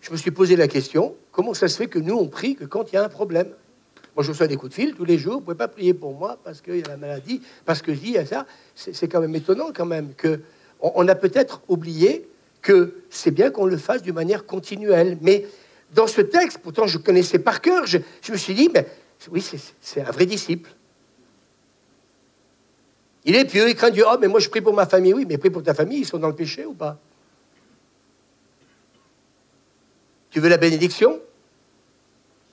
Je me suis posé la question, comment ça se fait que nous, on prie que quand il y a un problème? Moi, je reçois des coups de fil tous les jours. Vous ne pouvez pas prier pour moi parce qu'il y a la maladie, parce que il y a ça. C'est quand même étonnant, quand même, qu'on a peut-être oublié que c'est bien qu'on le fasse d'une manière continuelle. Mais dans ce texte, pourtant, je connaissais par cœur, je me suis dit, mais oui, c'est un vrai disciple. Il est pieux, il craint Dieu. Oh, mais moi, je prie pour ma famille. Oui, mais prie pour ta famille, ils sont dans le péché ou pas? Tu veux la bénédiction?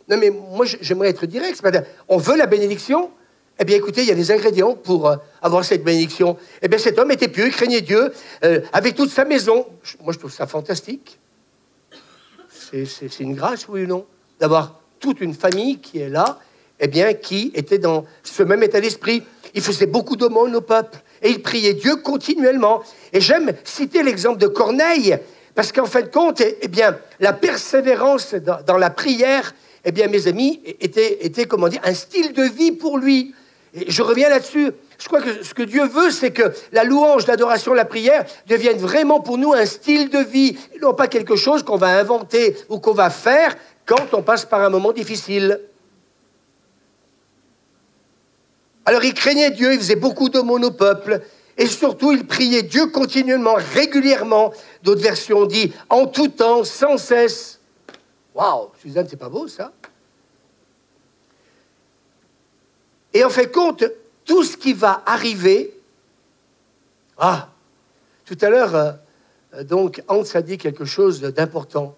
Non, mais moi, j'aimerais être direct. On veut la bénédiction? Eh bien, écoutez, il y a des ingrédients pour avoir cette bénédiction. Eh bien, cet homme était pieux, il craignait Dieu, avec toute sa maison. Moi, je trouve ça fantastique. C'est une grâce, oui ou non? D'avoir toute une famille qui est là, eh bien, qui était dans ce même état d'esprit. Il faisait beaucoup d'aumônes au peuple et il priait Dieu continuellement. Et j'aime citer l'exemple de Corneille, parce qu'en fin de compte, eh bien, la persévérance dans la prière, eh bien, mes amis, était, comment dire, un style de vie pour lui. Et je reviens là-dessus. Je crois que ce que Dieu veut, c'est que la louange, l'adoration, la prière deviennent vraiment pour nous un style de vie, et non pas quelque chose qu'on va inventer ou qu'on va faire quand on passe par un moment difficile. Alors il craignait Dieu, il faisait beaucoup d'aumônes au peuple, et surtout il priait Dieu continuellement, régulièrement. D'autres versions disent en tout temps, sans cesse. Waouh, Suzanne, c'est pas beau ça? Et en fait compte, tout ce qui va arriver... Ah, tout à l'heure, donc, Hans a dit quelque chose d'important.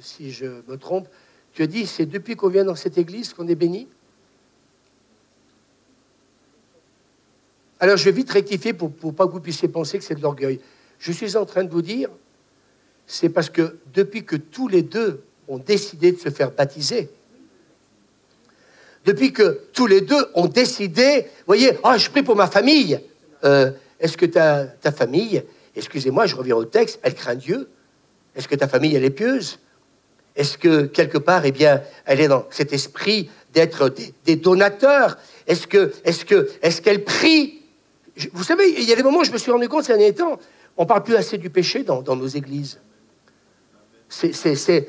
Si je me trompe, tu as dit, c'est depuis qu'on vient dans cette église qu'on est béni? Alors, je vais vite rectifier pour pas que vous puissiez penser que c'est de l'orgueil. Je suis en train de vous dire, c'est parce que depuis que tous les deux ont décidé de se faire baptiser, depuis que tous les deux ont décidé, vous voyez, oh, je prie pour ma famille. Est-ce que ta famille, excusez-moi, je reviens au texte, elle craint Dieu? Est-ce que ta famille, elle est pieuse? Est-ce que, quelque part, eh bien, elle est dans cet esprit d'être des donateurs? Est-ce qu'elle prie? Vous savez, il y a des moments où je me suis rendu compte, ces derniers temps, on ne parle plus assez du péché dans nos églises. C'est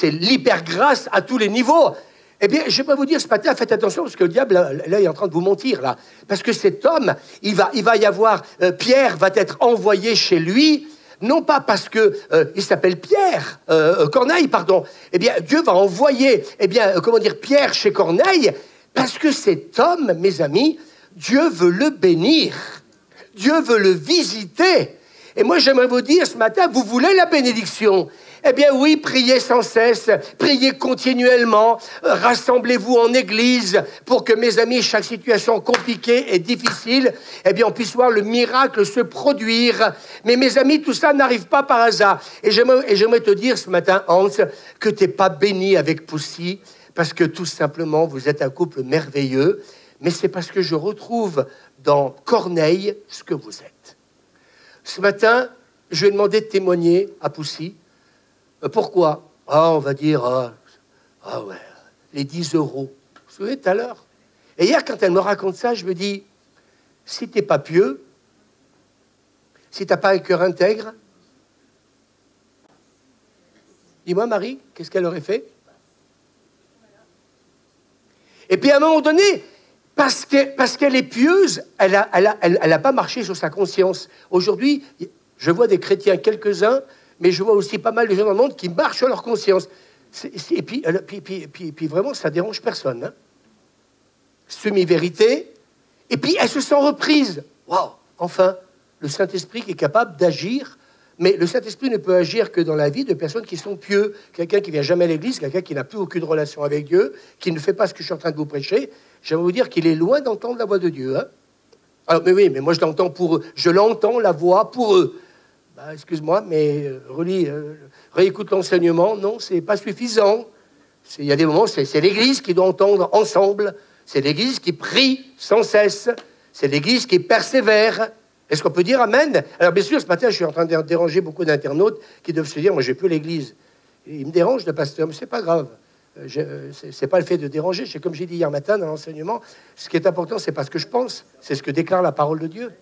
l'hyper-grâce à tous les niveaux. Eh bien, je vais vous dire ce matin, faites attention, parce que le diable, là, il est en train de vous mentir, là. Parce que cet homme, il va y avoir... Pierre va être envoyé chez lui, non pas parce que il s'appelle Pierre, Corneille, pardon. Eh bien, Dieu va envoyer, eh bien, Pierre chez Corneille, parce que cet homme, mes amis, Dieu veut le bénir. Dieu veut le visiter. Et moi, j'aimerais vous dire ce matin, vous voulez la bénédiction? Eh bien oui, priez sans cesse, priez continuellement, rassemblez-vous en église pour que, mes amis, chaque situation compliquée et difficile, eh bien on puisse voir le miracle se produire. Mais mes amis, tout ça n'arrive pas par hasard. Et j'aimerais te dire ce matin, Hans, que tu n'es pas béni avec Poussy, parce que tout simplement, vous êtes un couple merveilleux, mais c'est parce que je retrouve dans Corneille ce que vous êtes. Ce matin, je vais demander de témoigner à Poussy. Pourquoi? On va dire, ouais, les 10 euros. Vous vous souvenez tout à l'heure? Et hier, quand elle me raconte ça, je me dis, si tu n'es pas pieux, si tu n'as pas un cœur intègre, dis-moi, Marie, qu'est-ce qu'elle aurait fait? Et puis à un moment donné, parce qu'elle est pieuse, elle a pas marché sur sa conscience. Aujourd'hui, je vois des chrétiens, quelques-uns, mais je vois aussi pas mal de gens dans le monde qui marchent sur leur conscience. Et puis vraiment, ça dérange personne. Hein. Semi-vérité. Et puis, elles se sont reprises. Waouh! Enfin, le Saint-Esprit qui est capable d'agir. Mais le Saint-Esprit ne peut agir que dans la vie de personnes qui sont pieux. Quelqu'un qui ne vient jamais à l'église, quelqu'un qui n'a plus aucune relation avec Dieu, qui ne fait pas ce que je suis en train de vous prêcher. J'aimerais vous dire qu'il est loin d'entendre la voix de Dieu. Hein. Alors, mais oui, mais moi je l'entends pour eux. Je l'entends, la voix, pour eux. Bah, excuse-moi, mais réécoute l'enseignement. Non, c'est pas suffisant. Il y a des moments, c'est l'Église qui doit entendre ensemble. C'est l'Église qui prie sans cesse. C'est l'Église qui persévère. Est-ce qu'on peut dire Amen? Alors bien sûr, ce matin, je suis en train de déranger beaucoup d'internautes qui doivent se dire, moi, j'ai plus l'Église. Il me dérange, le pasteur, mais c'est pas grave. C'est pas le fait de déranger. C'est comme j'ai dit hier matin dans l'enseignement. Ce qui est important, c'est pas ce que je pense, c'est ce que déclare la parole de Dieu.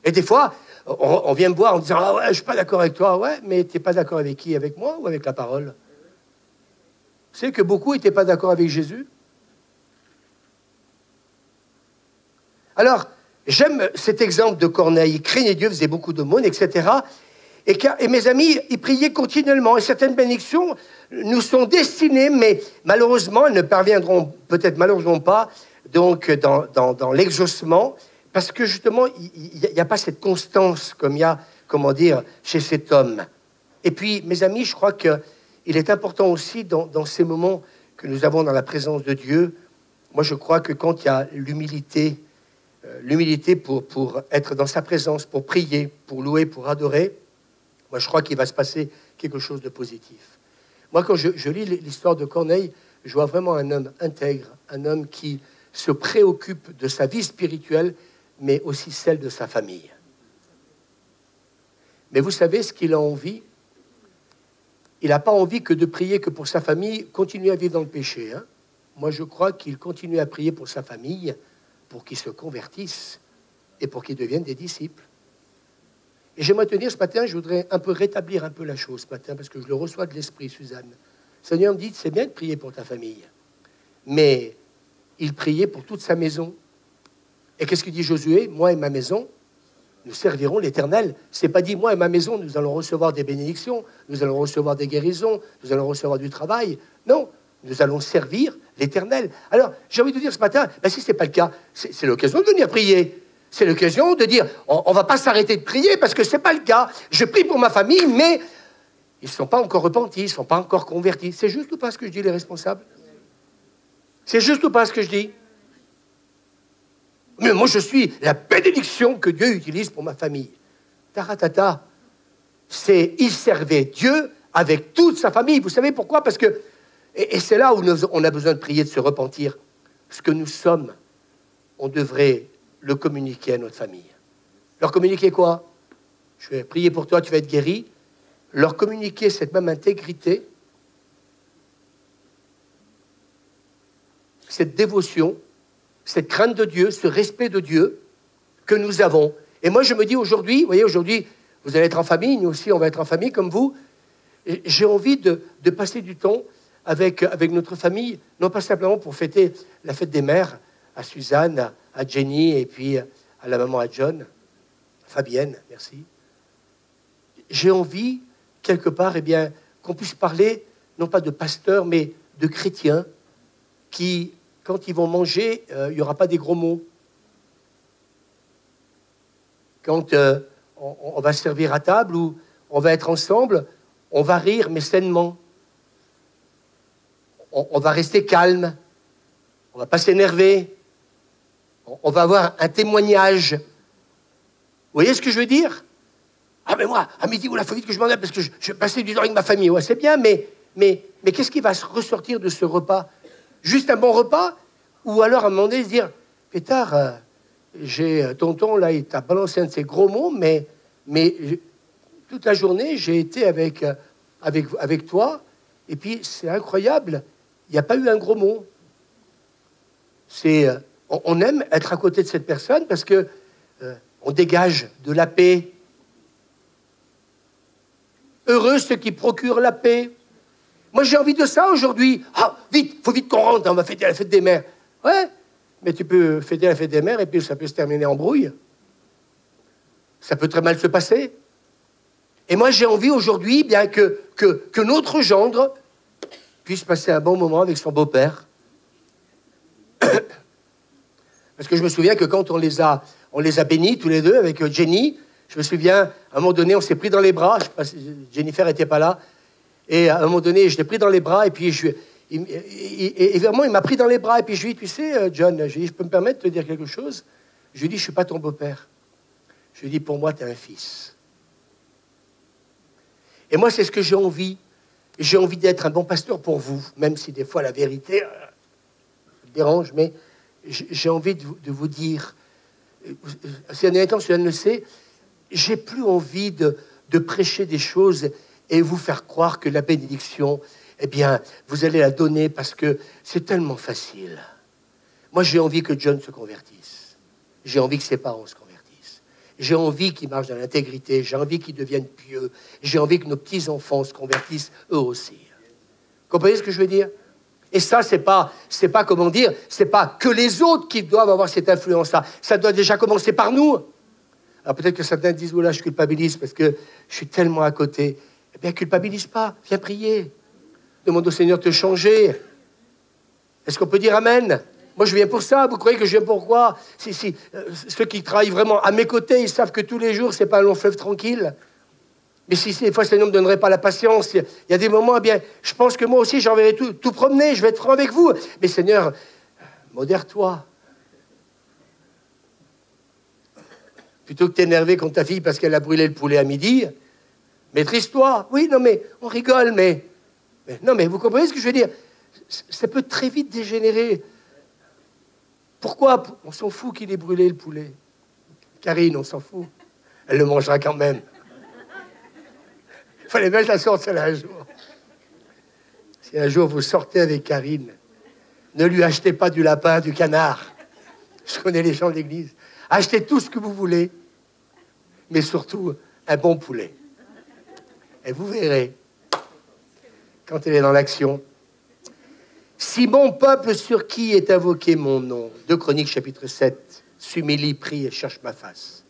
Et des fois, on vient me voir en disant, ah ouais, je suis pas d'accord avec toi. Ouais, mais t'es pas d'accord avec qui? Avec moi ou avec la parole? Vous savez que beaucoup n'étaient pas d'accord avec Jésus. Alors, j'aime cet exemple de Corneille. Il craignait Dieu, faisait beaucoup d'aumônes, etc. Et mes amis, ils priaient continuellement. Et certaines bénédictions nous sont destinées, mais malheureusement, elles ne parviendront peut-être malheureusement pas donc, dans l'exaucement, parce que justement, il n'y a pas cette constance comme il y a, comment dire, chez cet homme. Et puis, mes amis, je crois qu'il est important aussi dans ces moments que nous avons dans la présence de Dieu. Moi, je crois que quand il y a l'humilité pour être dans sa présence, pour prier, pour louer, pour adorer, moi, je crois qu'il va se passer quelque chose de positif. Moi, quand je lis l'histoire de Corneille, je vois vraiment un homme intègre, un homme qui se préoccupe de sa vie spirituelle, mais aussi celle de sa famille. Mais vous savez ce qu'il a envie? Il n'a pas envie que de prier que pour sa famille, continuer à vivre dans le péché. Hein. Moi, je crois qu'il continue à prier pour sa famille, pour qu'ils se convertissent et pour qu'ils deviennent des disciples. Et j'aimerais te dire ce matin, je voudrais un peu rétablir un peu la chose ce matin, parce que je le reçois de l'Esprit, Suzanne. Le Seigneur me dit, c'est bien de prier pour ta famille, mais il priait pour toute sa maison. Et qu'est-ce que dit Josué? Moi et ma maison, nous servirons l'Éternel. C'est pas dit, moi et ma maison, nous allons recevoir des bénédictions, nous allons recevoir des guérisons, nous allons recevoir du travail. Non, nous allons servir l'Éternel. Alors, j'ai envie de dire ce matin, ben, si ce n'est pas le cas, c'est l'occasion de venir prier. C'est l'occasion de dire, on ne va pas s'arrêter de prier parce que ce n'est pas le cas. Je prie pour ma famille, mais ils ne sont pas encore repentis, ils ne sont pas encore convertis. C'est juste ou pas ce que je dis, les responsables? C'est juste ou pas ce que je dis? Mais moi, je suis la bénédiction que Dieu utilise pour ma famille. Taratata, il servait Dieu avec toute sa famille. Vous savez pourquoi? Parce que, et c'est là où on a besoin de prier, de se repentir. Ce que nous sommes, on devrait le communiquer à notre famille. Leur communiquer quoi? Je vais prier pour toi, tu vas être guéri. Leur communiquer cette même intégrité, cette dévotion, cette crainte de Dieu, ce respect de Dieu que nous avons. Et moi, je me dis aujourd'hui, vous voyez, aujourd'hui, vous allez être en famille, nous aussi, on va être en famille comme vous. Et j'ai envie de passer du temps avec notre famille, non pas simplement pour fêter la fête des mères, à Suzanne, à Jenny, et puis à la maman, à John, Fabienne, merci. J'ai envie, quelque part, eh bien, qu'on puisse parler, non pas de pasteurs, mais de chrétiens qui, quand ils vont manger, il n'y aura pas des gros mots. Quand on va servir à table ou on va être ensemble, on va rire, mais sainement. On va rester calme. On ne va pas s'énerver. On va avoir un témoignage. Vous voyez ce que je veux dire? Ah, mais moi, à midi, il faut vite que je m'en aille parce que je vais passer du temps avec ma famille. Ouais, c'est bien, mais qu'est-ce qui va se ressortir de ce repas? Juste un bon repas? Ou alors, à un moment donné, se dire, Pétard, j'ai tonton, là, il t'a balancé un de ces gros mots, mais toute la journée, j'ai été avec toi, et puis c'est incroyable, il n'y a pas eu un gros mot. On aime être à côté de cette personne parce que on dégage de la paix. Heureux ceux qui procurent la paix. Moi, j'ai envie de ça aujourd'hui. Ah, vite, faut vite qu'on rentre, on va fêter la fête des mères. Ouais, mais tu peux fêter la fête des mères et puis ça peut se terminer en brouille. Ça peut très mal se passer. Et moi, j'ai envie aujourd'hui bien que notre gendre puisse passer un bon moment avec son beau-père. Parce que je me souviens que quand on les a bénis tous les deux avec Jenny, je me souviens, à un moment donné, on s'est pris dans les bras. Je sais pas si Jennifer n'était pas là. Et à un moment donné, je l'ai pris dans les bras et puis et vraiment, il m'a pris dans les bras. Et puis je lui ai dit, tu sais, John, je lui ai dit, je peux me permettre de te dire quelque chose? Je lui ai dit, je ne suis pas ton beau-père. Je lui ai dit, pour moi, tu es un fils. Et moi, c'est ce que j'ai envie. J'ai envie d'être un bon pasteur pour vous, même si des fois la vérité dérange, mais j'ai envie de vous dire, c'est un dernier cela le sait, j'ai plus envie de prêcher des choses et vous faire croire que la bénédiction, eh bien, vous allez la donner parce que c'est tellement facile. Moi, j'ai envie que John se convertisse. J'ai envie que ses parents se convertissent. J'ai envie qu'ils marchent dans l'intégrité. J'ai envie qu'ils deviennent pieux. J'ai envie que nos petits-enfants se convertissent eux aussi. Vous comprenez ce que je veux dire? Et ça, c'est pas, comment dire, c'est pas que les autres qui doivent avoir cette influence-là. Ça doit déjà commencer par nous. Alors peut-être que certains disent, oh là, je culpabilise parce que je suis tellement à côté. Eh bien, culpabilise pas. Viens prier. Demande au Seigneur de te changer. Est-ce qu'on peut dire Amen? Moi, je viens pour ça. Vous croyez que je viens pour quoi? Ceux qui travaillent vraiment à mes côtés, ils savent que tous les jours, c'est pas un long fleuve tranquille. Mais si des fois, le Seigneur ne me donnerait pas la patience, il y a des moments, eh bien, je pense que moi aussi, j'enverrai tout promener, je vais être franc avec vous. Mais Seigneur, modère-toi. Plutôt que t'énerver contre ta fille parce qu'elle a brûlé le poulet à midi, maîtrise-toi. Oui, non, mais on rigole, mais non, mais vous comprenez ce que je veux dire? Ça peut très vite dégénérer. Pourquoi? On s'en fout qu'il ait brûlé le poulet. Karine, on s'en fout. Elle le mangera quand même. Il fallait mettre la sorte celle-là un jour. Si un jour vous sortez avec Karine, ne lui achetez pas du lapin, du canard. Je connais les gens de l'église. Achetez tout ce que vous voulez, mais surtout un bon poulet. Et vous verrez, quand elle est dans l'action, si mon peuple sur qui est invoqué mon nom, 2 Chroniques chapitre 7, s'humilie, prie et cherche ma face.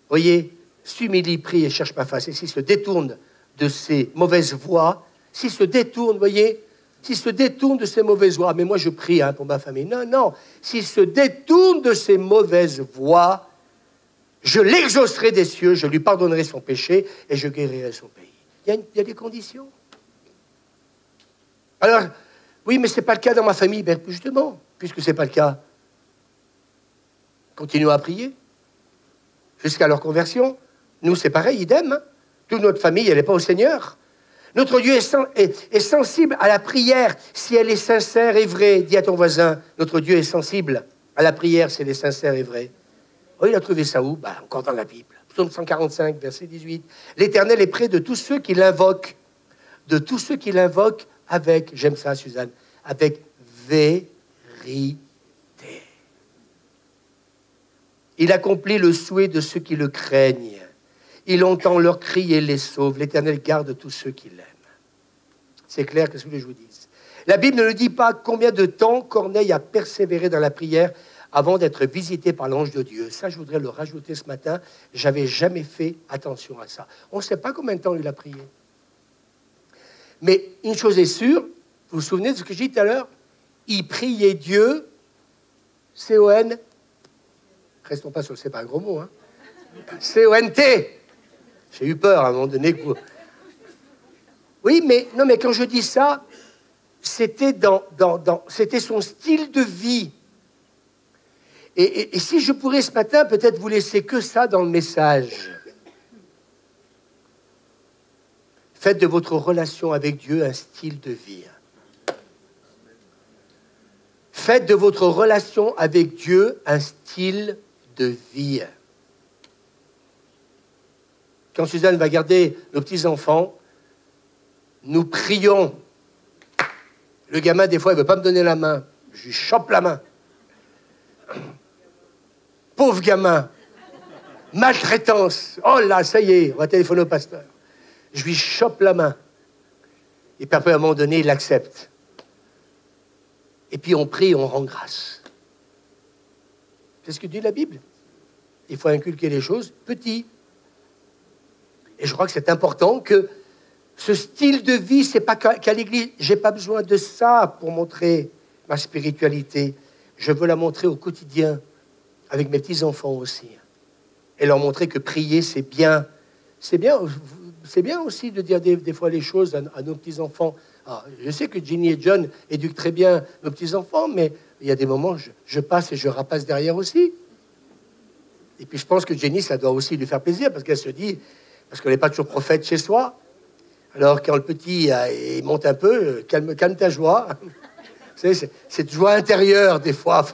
Voyez, s'humilie, prie et cherche ma face. Et s'il se détourne de ses mauvaises voies, s'il se détourne, voyez, s'il se détourne de ses mauvaises voies, mais moi je prie pour ma famille. Non, non, s'il se détourne de ses mauvaises voies, je l'exaucerai des cieux, je lui pardonnerai son péché et je guérirai son pays. Il y a des conditions. Alors, oui, mais ce n'est pas le cas dans ma famille. Ben, justement, puisque ce n'est pas le cas, continuons à prier jusqu'à leur conversion. Nous, c'est pareil, idem. Hein. Toute notre famille, elle n'est pas au Seigneur. Notre Dieu est sensible à la prière si elle est sincère et vraie. Dis à ton voisin, notre Dieu est sensible à la prière si elle est sincère et vraie. Oh, il a trouvé ça où? Encore dans la Bible. Psaume 145, verset 18. L'Éternel est près de tous ceux qui l'invoquent. De tous ceux qui l'invoquent avec, j'aime ça Suzanne, avec vérité. Il accomplit le souhait de ceux qui le craignent. Il entend leurs cris et les sauve. L'Éternel garde tous ceux qui l'aiment. C'est clair, qu'est-ce que je vous dis? La Bible ne nous dit pas combien de temps Corneille a persévéré dans la prière avant d'être visité par l'ange de Dieu. Ça, je voudrais le rajouter ce matin. J'avais jamais fait attention à ça. On ne sait pas combien de temps il a prié. Mais une chose est sûre, vous vous souvenez de ce que j'ai dit tout à l'heure? Il priait Dieu, C-O-N, restons pas sur le c'est pas un gros mot, hein? C-O-N-T. J'ai eu peur à un moment donné que vous... Oui, mais, non, mais quand je dis ça, c'était c'était son style de vie. Et si je pourrais ce matin peut-être vous laisser que ça dans le message. Faites de votre relation avec Dieu un style de vie. Faites de votre relation avec Dieu un style de vie. Quand Suzanne va garder nos petits-enfants, nous prions. Le gamin, des fois, il ne veut pas me donner la main. Je lui chope la main. Pauvre gamin. Maltraitance. Oh là, ça y est, on va téléphoner au pasteur. Je lui chope la main. Et puis après, à un moment donné, il l'accepte. Et puis on prie, on rend grâce. C'est ce que dit la Bible. Il faut inculquer les choses petits. Et je crois que c'est important que ce style de vie, c'est pas qu'à l'église. J'ai pas besoin de ça pour montrer ma spiritualité. Je veux la montrer au quotidien, avec mes petits-enfants aussi. Et leur montrer que prier, c'est bien. C'est bien aussi de dire des fois les choses à nos petits-enfants. Alors, je sais que Ginny et John éduquent très bien nos petits-enfants, mais il y a des moments, je passe et je rapasse derrière aussi. Et puis je pense que Jenny, ça doit aussi lui faire plaisir, parce qu'elle se dit, parce qu'elle n'est pas toujours prophète chez soi. Alors quand le petit il monte un peu, calme ta joie. Vous savez, cette joie intérieure, des fois,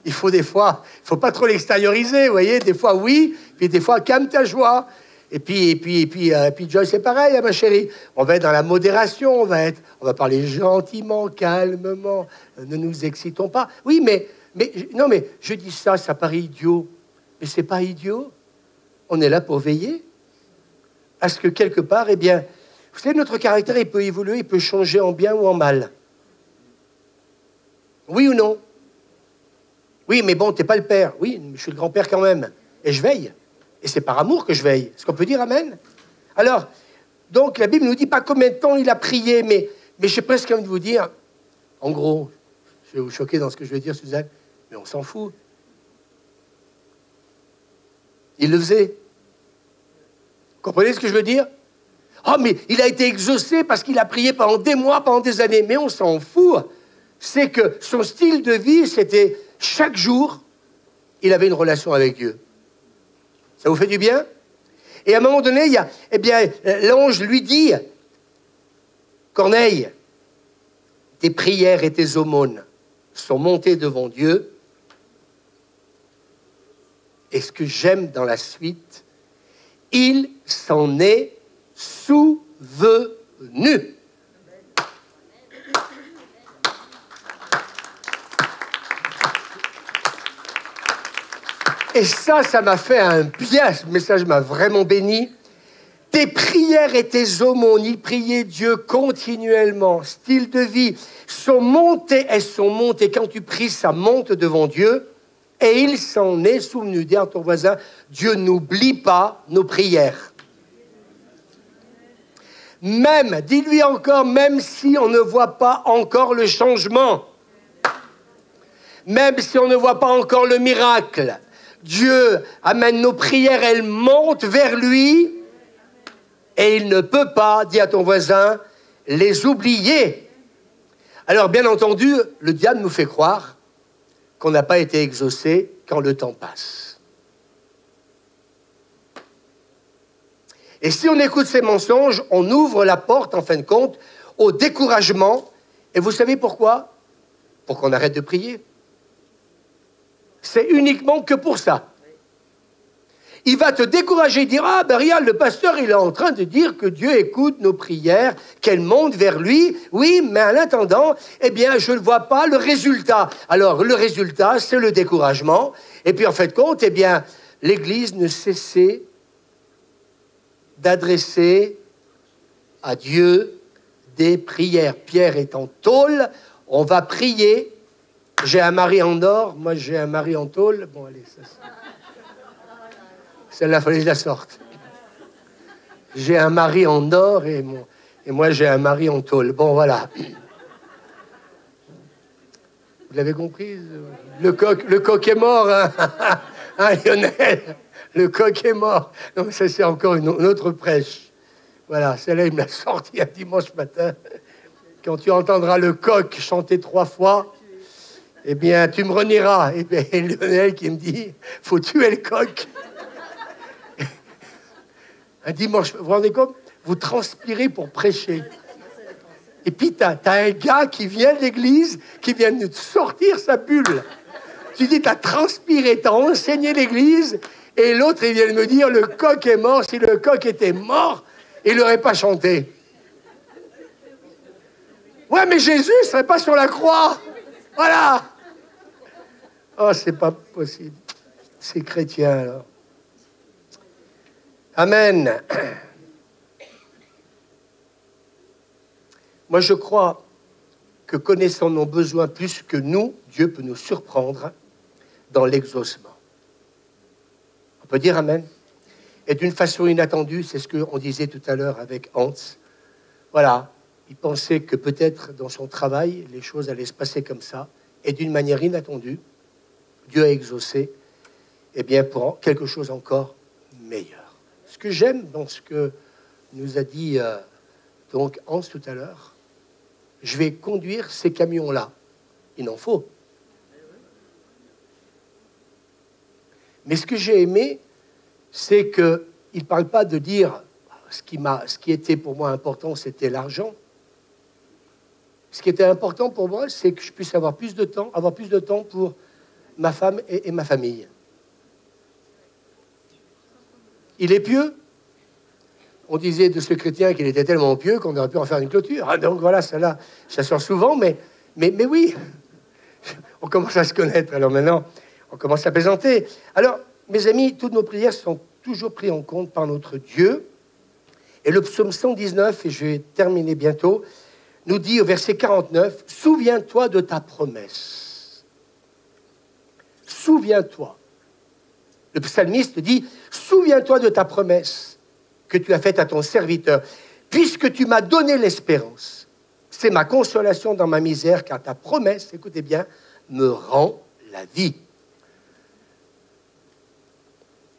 il faut pas trop l'extérioriser, vous voyez. Des fois, oui, puis des fois, calme ta joie. Et puis Joyce, c'est pareil, hein, ma chérie. On va être dans la modération, on va parler gentiment, calmement. Ne nous excitons pas. Oui, mais je dis ça paraît idiot. Mais c'est pas idiot. On est là pour veiller à ce que quelque part, eh bien, vous savez, notre caractère, il peut évoluer, il peut changer en bien ou en mal. Oui ou non? Oui, mais bon, t'es pas le père. Oui, je suis le grand-père quand même. Et je veille. Et c'est par amour que je veille. Est-ce qu'on peut dire amen? Alors, donc, la Bible ne nous dit pas combien de temps il a prié, mais j'ai presque envie de vous dire, en gros, je vais vous choquer dans ce que je vais dire, Suzanne, mais on s'en fout. Il le faisait. Vous comprenez ce que je veux dire? Oh, mais il a été exaucé parce qu'il a prié pendant des mois, pendant des années. Mais on s'en fout. C'est que son style de vie, c'était chaque jour, il avait une relation avec Dieu. Ça vous fait du bien? Et à un moment donné, l'ange lui dit, Corneille, tes prières et tes aumônes sont montées devant Dieu. Et ce que j'aime dans la suite, il s'en est souvenu. Et ça m'a fait un bien, ce message m'a vraiment béni. Tes prières et tes aumônes, il priait Dieu continuellement, style de vie, elles sont montées. Quand tu pries, ça monte devant Dieu. Et il s'en est souvenu. Dis à ton voisin, Dieu n'oublie pas nos prières. Même, dis-lui encore, même si on ne voit pas encore le changement, même si on ne voit pas encore le miracle, Dieu amène nos prières, elles montent vers lui et il ne peut pas, dis à ton voisin, les oublier. Alors, bien entendu, le diable nous fait croire qu'on n'a pas été exaucé quand le temps passe. Et si on écoute ces mensonges, on ouvre la porte, en fin de compte, au découragement. Et vous savez pourquoi? Pour qu'on arrête de prier. C'est uniquement que pour ça. Il va te décourager, dire, ah ben regarde, le pasteur, il est en train de dire que Dieu écoute nos prières, qu'elles montent vers lui. Oui, mais en attendant, je ne vois pas le résultat. Alors, le résultat, c'est le découragement. Et puis, en fin de compte, l'Église ne cessait d'adresser à Dieu des prières. Pierre est en tôle, on va prier. J'ai un mari en or, moi j'ai un mari en tôle. Bon, allez, ça... Celle-là, il fallait que je la sorte. J'ai un mari en or et moi, j'ai un mari en tôle. Bon, voilà. Vous l'avez compris? Le coq est mort, hein, hein, Lionel? Le coq est mort. Non, mais ça, c'est encore une autre prêche. Voilà, celle-là, il me l'a sorti un dimanche matin. Quand tu entendras le coq chanter 3 fois, tu me renieras. Et bien, Lionel qui me dit, faut tuer le coq. Un dimanche, vous vous rendez compte? Vous transpirez pour prêcher. Et puis, t'as un gars qui vient de l'église, qui vient de sortir sa bulle. Tu dis, t'as transpiré, t'as enseigné l'église, et l'autre, il vient de me dire, le coq est mort. Si le coq était mort, il n'aurait pas chanté. Ouais, mais Jésus ne serait pas sur la croix. Voilà. Oh, c'est pas possible. C'est chrétien, alors. Amen. Moi, je crois que connaissant nos besoins plus que nous, Dieu peut nous surprendre dans l'exaucement. On peut dire Amen. Et d'une façon inattendue, c'est ce qu'on disait tout à l'heure avec Hans. Voilà, il pensait que peut-être dans son travail, les choses allaient se passer comme ça. Et d'une manière inattendue, Dieu a exaucé, pour quelque chose encore meilleur. Ce que j'aime dans ce que nous a dit donc Hans tout à l'heure, je vais conduire ces camions-là. Il en faut. Mais ce que j'ai aimé, c'est qu'il ne parle pas de dire ce qui était pour moi important, c'était l'argent. Ce qui était important pour moi, c'est que je puisse avoir plus de temps pour ma femme et ma famille. Il est pieux. On disait de ce chrétien qu'il était tellement pieux qu'on aurait pu en faire une clôture. Ah, donc voilà, ça sort souvent, mais oui, on commence à se connaître. Alors maintenant, on commence à plaisanter. Alors, mes amis, toutes nos prières sont toujours prises en compte par notre Dieu. Et le psaume 119, et je vais terminer bientôt, nous dit au verset 49, « Souviens-toi de ta promesse. Souviens-toi. » Le psalmiste dit, « Souviens-toi de ta promesse que tu as faite à ton serviteur, puisque tu m'as donné l'espérance. C'est ma consolation dans ma misère, car ta promesse, écoutez bien, me rend la vie. »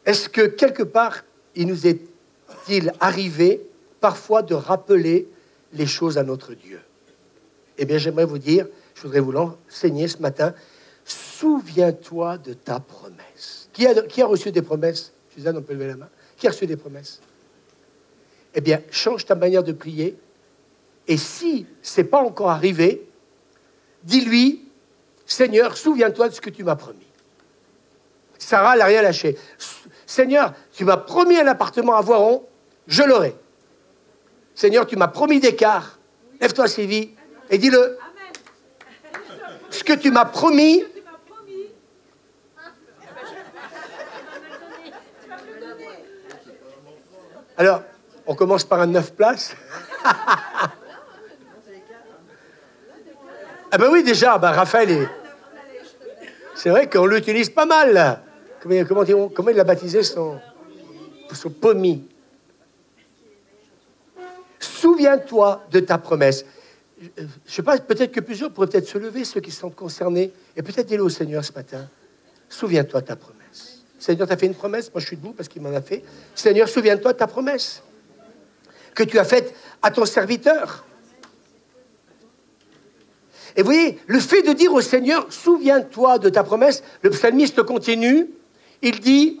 Est-ce que quelque part, il nous est-il arrivé parfois de rappeler les choses à notre Dieu. Eh bien, j'aimerais vous dire, je voudrais vous l'enseigner ce matin, souviens-toi de ta promesse. Qui a reçu des promesses? Suzanne, on peut lever la main. Qui a reçu des promesses? Eh bien, change ta manière de prier. Et si ce n'est pas encore arrivé, dis-lui, Seigneur, souviens-toi de ce que tu m'as promis. Sarah n'a rien lâché. Seigneur, tu m'as promis un appartement à Voiron, je l'aurai. Seigneur, tu m'as promis des cars. Lève-toi, Sylvie, et dis-le. Ce que tu m'as promis. Alors, on commence par un 9 places. Ah ben oui, déjà, Raphaël est... C'est vrai qu'on l'utilise pas mal, là. Comment il a baptisé son pommier? Souviens-toi de ta promesse. Je ne sais pas, peut-être que plusieurs pourraient peut-être se lever, ceux qui sont concernés, et peut-être dire au Seigneur ce matin, souviens-toi de ta promesse. Seigneur, tu as fait une promesse, moi je suis debout parce qu'il m'en a fait. Seigneur, souviens-toi de ta promesse que tu as faite à ton serviteur. Et vous voyez, le fait de dire au Seigneur, souviens-toi de ta promesse, le psalmiste continue, il dit,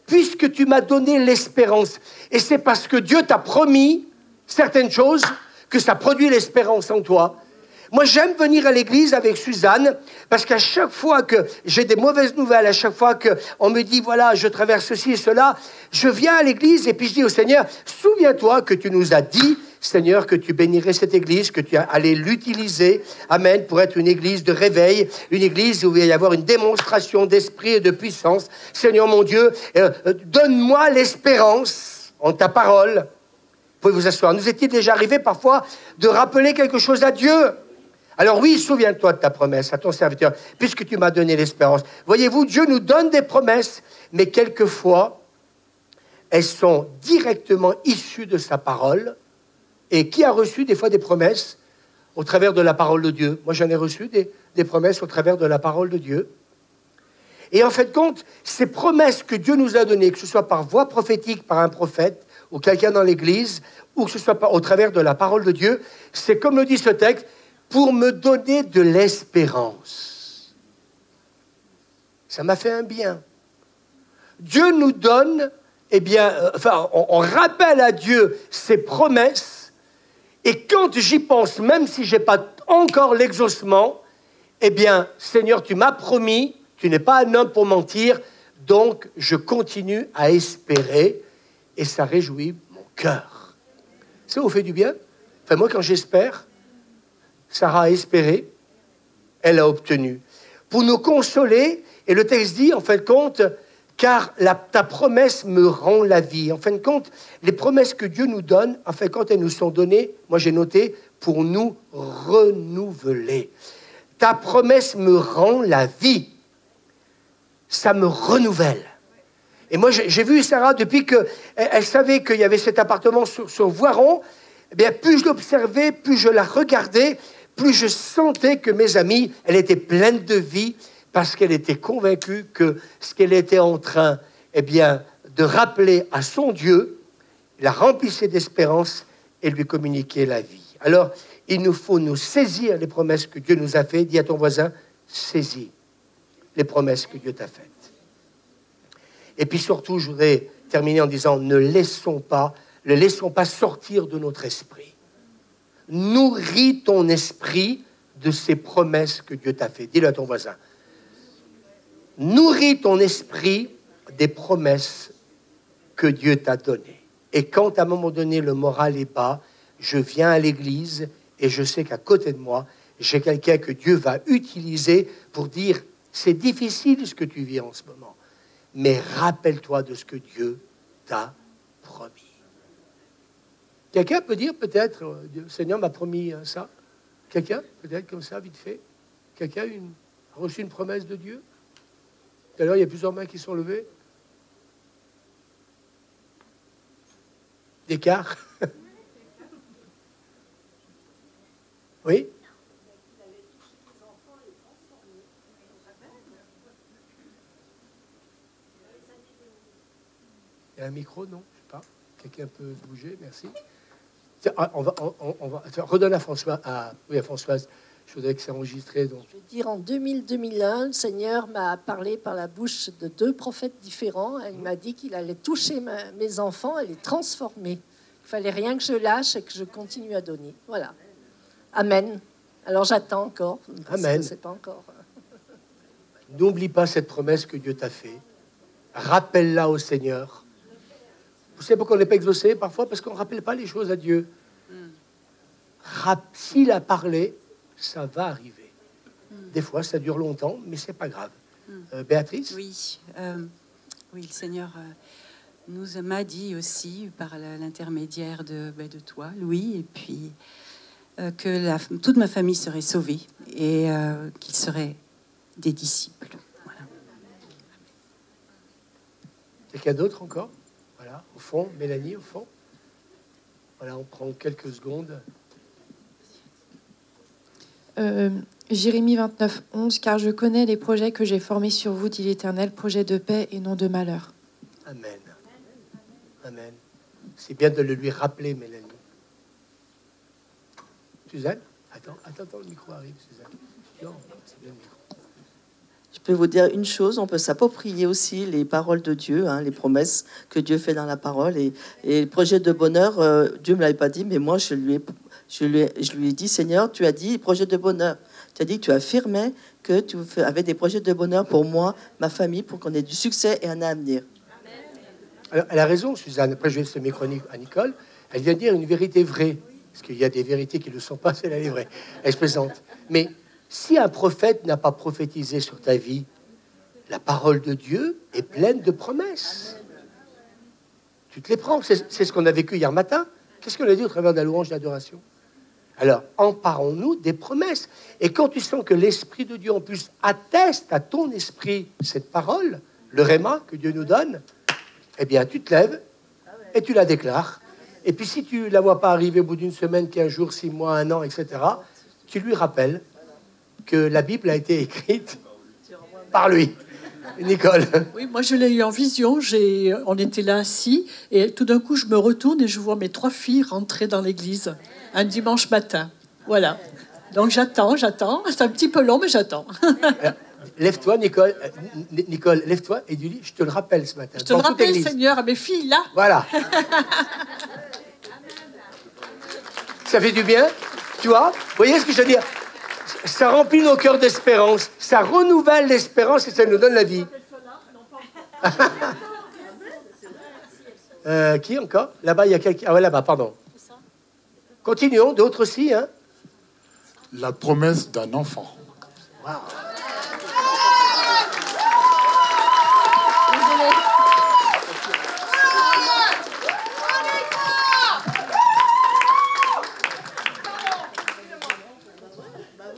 puisque tu m'as donné l'espérance, et c'est parce que Dieu t'a promis certaines choses que ça produit l'espérance en toi. Moi, j'aime venir à l'église avec Suzanne, parce qu'à chaque fois que j'ai des mauvaises nouvelles, à chaque fois qu'on me dit, voilà, je traverse ceci et cela, je viens à l'église et puis je dis au Seigneur, souviens-toi que tu nous as dit, Seigneur, que tu bénirais cette église, que tu allais l'utiliser, amen, pour être une église de réveil, une église où il va y avoir une démonstration d'esprit et de puissance. Seigneur mon Dieu, donne-moi l'espérance en ta parole. Vous pouvez vous asseoir. Nous est-il déjà arrivé parfois de rappeler quelque chose à Dieu? Alors oui, souviens-toi de ta promesse à ton serviteur, puisque tu m'as donné l'espérance. Voyez-vous, Dieu nous donne des promesses, mais quelquefois, elles sont directement issues de sa parole. Et qui a reçu des fois des promesses au travers de la parole de Dieu? Moi, j'en ai reçu des promesses au travers de la parole de Dieu. Et en fait de compte, ces promesses que Dieu nous a données, que ce soit par voie prophétique, par un prophète, ou quelqu'un dans l'église, ou que ce soit au travers de la parole de Dieu, c'est comme le dit ce texte, pour me donner de l'espérance. Ça m'a fait un bien. Dieu nous donne, on rappelle à Dieu ses promesses, et quand j'y pense, même si je n'ai pas encore l'exaucement, eh bien, Seigneur, tu m'as promis, tu n'es pas un homme pour mentir, donc je continue à espérer, et ça réjouit mon cœur. Ça vous fait du bien? Enfin, moi, quand j'espère, Sarah a espéré, elle a obtenu. Pour nous consoler, et le texte dit, en fin de compte, car ta promesse me rend la vie. En fin de compte, les promesses que Dieu nous donne, en fin de compte, elles nous sont données, moi j'ai noté, pour nous renouveler. Ta promesse me rend la vie. Ça me renouvelle. Et moi, j'ai vu Sarah, depuis qu'elle savait qu'il y avait cet appartement sur Voiron, eh bien, plus je l'observais, plus je la regardais, plus je sentais que mes amis, elle était pleine de vie, parce qu'elle était convaincue que ce qu'elle était en train, de rappeler à son Dieu, la remplissait d'espérance et lui communiquer la vie. Alors, il nous faut nous saisir les promesses que Dieu nous a faites. Dis à ton voisin, saisis les promesses que Dieu t'a faites. Et puis surtout, je voudrais terminer en disant, ne le laissons pas sortir de notre esprit. Nourris ton esprit de ces promesses que Dieu t'a faites. Dis-le à ton voisin. Nourris ton esprit des promesses que Dieu t'a données. Et quand à un moment donné le moral est bas, je viens à l'église et je sais qu'à côté de moi, j'ai quelqu'un que Dieu va utiliser pour dire, c'est difficile ce que tu vis en ce moment, mais rappelle-toi de ce que Dieu t'a promis. Quelqu'un peut dire peut-être, le Seigneur m'a promis ça? Quelqu'un, peut-être comme ça, vite fait? Quelqu'un a reçu une promesse de Dieu? Tout à l'heure, il y a plusieurs mains qui sont levées. D'écart. Oui? Il y a un micro, non? Je ne sais pas. Quelqu'un peut bouger, merci. Tiens, redonne à François, oui, à Françoise. Je voudrais que c'est enregistré. Donc. Je veux dire, en 2000-2001, le Seigneur m'a parlé par la bouche de 2 prophètes différents. Il m'a dit qu'il allait toucher mes enfants et les transformer. Il fallait rien que je lâche et que je continue à donner. Voilà. Amen. Alors j'attends encore. Amen. C'est pas encore. N'oublie pas cette promesse que Dieu t'a faite. Rappelle-la au Seigneur. Vous savez pourquoi on n'est pas exaucé parfois? Parce qu'on ne rappelle pas les choses à Dieu. S'il a parlé, ça va arriver. Des fois, ça dure longtemps, mais c'est pas grave. Béatrice? Oui, oui, le Seigneur nous m'a dit aussi, par l'intermédiaire de toi, Louis, et puis que toute ma famille serait sauvée et qu'ils seraient des disciples. Voilà. Quelqu'un d'autre encore? Voilà, au fond, Mélanie, au fond. Voilà, on prend quelques secondes. Jérémie 29, 11, car je connais les projets que j'ai formés sur vous, dit l'Éternel, projets de paix et non de malheur. Amen. Amen. C'est bien de le lui rappeler, Mélanie. Suzanne? Attends, le micro arrive, Suzanne. Non, c'est bien le micro. Je peux vous dire une chose, on peut s'approprier aussi les paroles de Dieu, hein, les promesses que Dieu fait dans la parole. Et le projet de bonheur, Dieu ne me l'avait pas dit, mais moi, je lui ai dit, Seigneur, tu as dit projet de bonheur. Tu as dit que tu affirmais que tu avais des projets de bonheur pour moi, ma famille, pour qu'on ait du succès et un avenir. Alors, elle a raison, Suzanne. Après, je laisse le micro à Nicole. Elle vient de dire une vérité vraie. Parce qu'il y a des vérités qui ne le sont pas, celle-là est vraie. Elle se présente. Mais si un prophète n'a pas prophétisé sur ta vie, la parole de Dieu est pleine de promesses. Tu te les prends. C'est ce qu'on a vécu hier matin. Qu'est-ce qu'on a dit au travers de la louange d'adoration? Alors, emparons-nous des promesses. Et quand tu sens que l'Esprit de Dieu, en plus, atteste à ton esprit cette parole, le réma que Dieu nous donne, eh bien, tu te lèves et tu la déclares. Et puis, si tu ne la vois pas arriver au bout d'une semaine, 15 jours, 6 mois, 1 an, etc., tu lui rappelles que la Bible a été écrite par lui. Nicole. Oui, moi je l'ai eu en vision. On était là assis et tout d'un coup je me retourne et je vois mes 3 filles rentrer dans l'église un dimanche matin. Voilà. Donc j'attends. C'est un petit peu long, mais j'attends. Lève-toi, Nicole. Nicole, lève-toi et dis-lui, je te le rappelle ce matin. Je te le rappelle, Seigneur, à mes filles là. Voilà. Ça fait du bien, tu vois? Vous voyez ce que je veux dire? Ça remplit nos cœurs d'espérance, ça renouvelle l'espérance et ça nous donne la vie. Qui encore? Là-bas, il y a quelqu'un. Ah ouais, là-bas, pardon. Continuons, d'autres aussi. Hein? La promesse d'un enfant. Wow.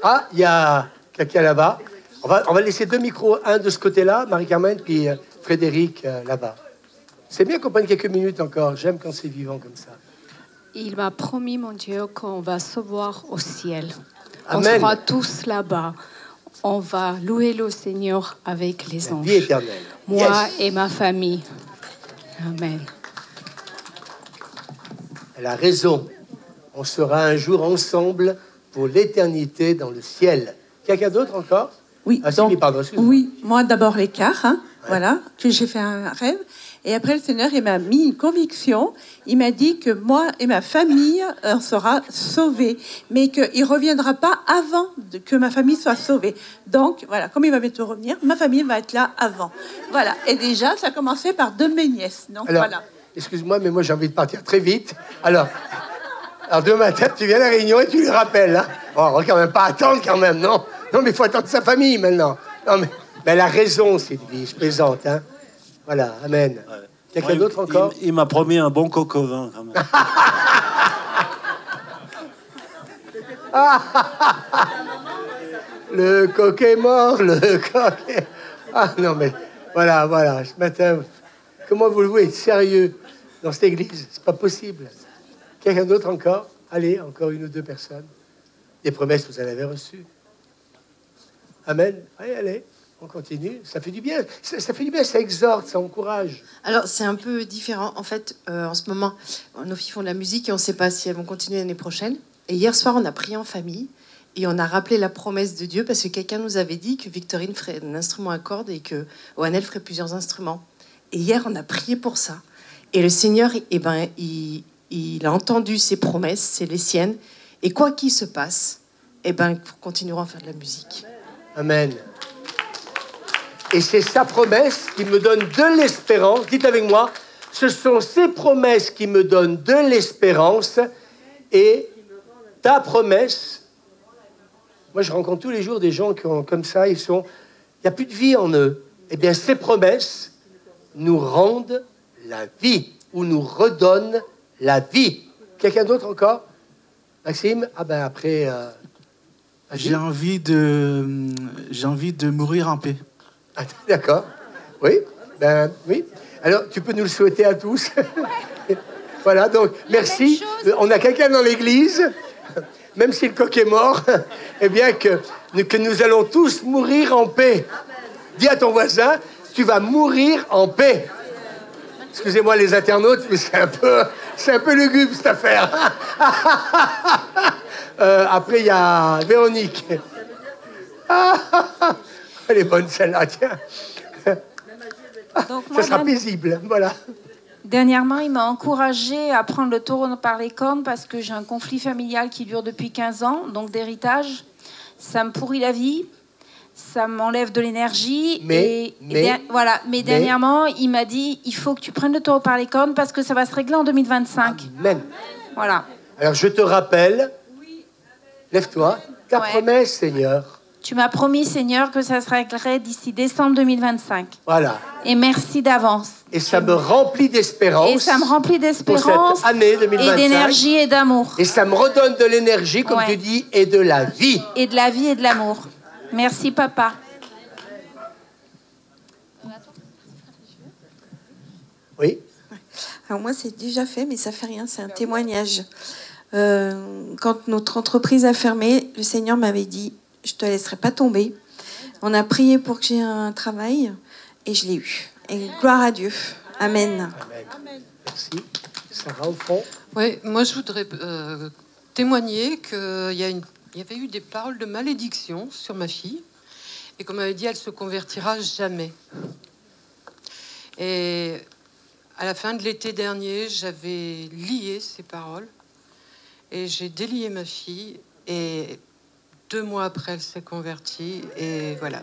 Ah, il y a quelqu'un là-bas. On va laisser 2 micros, un de ce côté-là, Marie-Carmen, puis Frédéric là-bas. C'est bien qu'on prenne quelques minutes encore. J'aime quand c'est vivant comme ça. Il m'a promis, mon Dieu, qu'on va se voir au ciel. Amen. On sera tous là-bas. On va louer le Seigneur avec les anges. Vie éternelle. Moi Yes. et ma famille. Amen. Elle a raison. On sera un jour ensemble pour l'éternité dans le ciel. Quelqu'un d'autre encore? Oui, ah, Sylvie, pardon, oui, moi d'abord l'écart, hein, ouais. Voilà, que j'ai fait un rêve. Et après, le Seigneur, il m'a mis une conviction. Il m'a dit que moi et ma famille sera sauvés, mais qu'il ne reviendra pas avant que ma famille soit sauvée. Donc, voilà, comme il va bientôt revenir, ma famille va être là avant. Voilà, et déjà, ça a commencé par 2 de mes nièces. Donc, alors, voilà. Excuse-moi, mais moi, j'ai envie de partir très vite. Alors demain matin, tu viens à la réunion et tu lui rappelles. Hein. Oh, on va quand même pas attendre, quand même, non? Non, mais il faut attendre sa famille, maintenant. Non, mais elle a raison, Sylvie, je plaisante, hein. Voilà, amen. Ouais. Quelqu'un d'autre encore? Il m'a promis un bon coq au vin, quand même. Le coq est mort, le coq est... Ah non, mais voilà, ce matin, comment voulez-vous être sérieux dans cette église? C'est pas possible. Quelqu'un d'autre encore? Allez, encore 1 ou 2 personnes. Des promesses que vous en avez reçues. Amen. Allez, On continue. Ça fait du bien. Ça fait du bien, ça exhorte, ça encourage. Alors, c'est un peu différent. En fait, en ce moment, nos filles font de la musique et on ne sait pas si elles vont continuer l'année prochaine. Et hier soir, on a prié en famille et on a rappelé la promesse de Dieu parce que quelqu'un nous avait dit que Victorine ferait un instrument à cordes et que Oanel ferait plusieurs instruments. Et hier, on a prié pour ça. Et le Seigneur, eh ben, il a entendu ses promesses, c'est les siennes. Et quoi qu'il se passe, eh ben, nous continuerons à faire de la musique. Amen. Et c'est sa promesse qui me donne de l'espérance. Dites avec moi, ce sont ces promesses qui me donnent de l'espérance et ta promesse. Moi, je rencontre tous les jours des gens qui ont comme ça, il n'y a plus de vie en eux. Eh bien, ces promesses nous rendent la vie ou nous redonnent la vie. Quelqu'un d'autre encore? Maxime? Ah ben après... J'ai envie de mourir en paix. Ah, d'accord. Oui, ben oui. Alors, tu peux nous le souhaiter à tous. Voilà, donc, merci. On a quelqu'un dans l'église, même si le coq est mort, eh bien, que nous allons tous mourir en paix. Dis à ton voisin, tu vas mourir en paix. Excusez-moi les internautes, mais c'est un peu lugubre cette affaire. Après, il y a Véronique. Elle est bonne celle-là, tiens. Donc, ça sera paisible, voilà. Dernièrement, il m'a encouragée à prendre le taureau par les cornes parce que j'ai un conflit familial qui dure depuis 15 ans, donc d'héritage. Ça me pourrit la vie, ça m'enlève de l'énergie. Mais dernièrement, il m'a dit, il faut que tu prennes le taureau par les cornes parce que ça va se régler en 2025. Amen. Voilà. Alors, je te rappelle, lève-toi, ta promesse, Seigneur. Tu m'as promis, Seigneur, que ça se réglerait d'ici décembre 2025. Voilà. Et merci d'avance. Et ça me remplit d'espérance. Et ça me remplit d'espérance. Pour cette année 2025. Et d'énergie et d'amour. Et ça me redonne de l'énergie, comme tu dis, et de la vie. Et de la vie et de l'amour. Merci, papa. Oui. Alors moi, c'est déjà fait, mais ça fait rien. C'est un témoignage. Quand notre entreprise a fermé, le Seigneur m'avait dit, je te laisserai pas tomber. On a prié pour que j'ai un travail et je l'ai eu. Et gloire à Dieu. Amen. Amen. Merci. Sarah, au fond. Oui, moi je voudrais témoigner qu'il y avait eu des paroles de malédiction sur ma fille. Et comme on m'avait dit, elle se convertira jamais. Et à la fin de l'été dernier, j'avais lié ces paroles. Et j'ai délié ma fille. Et 2 mois après, elle s'est convertie. Et voilà.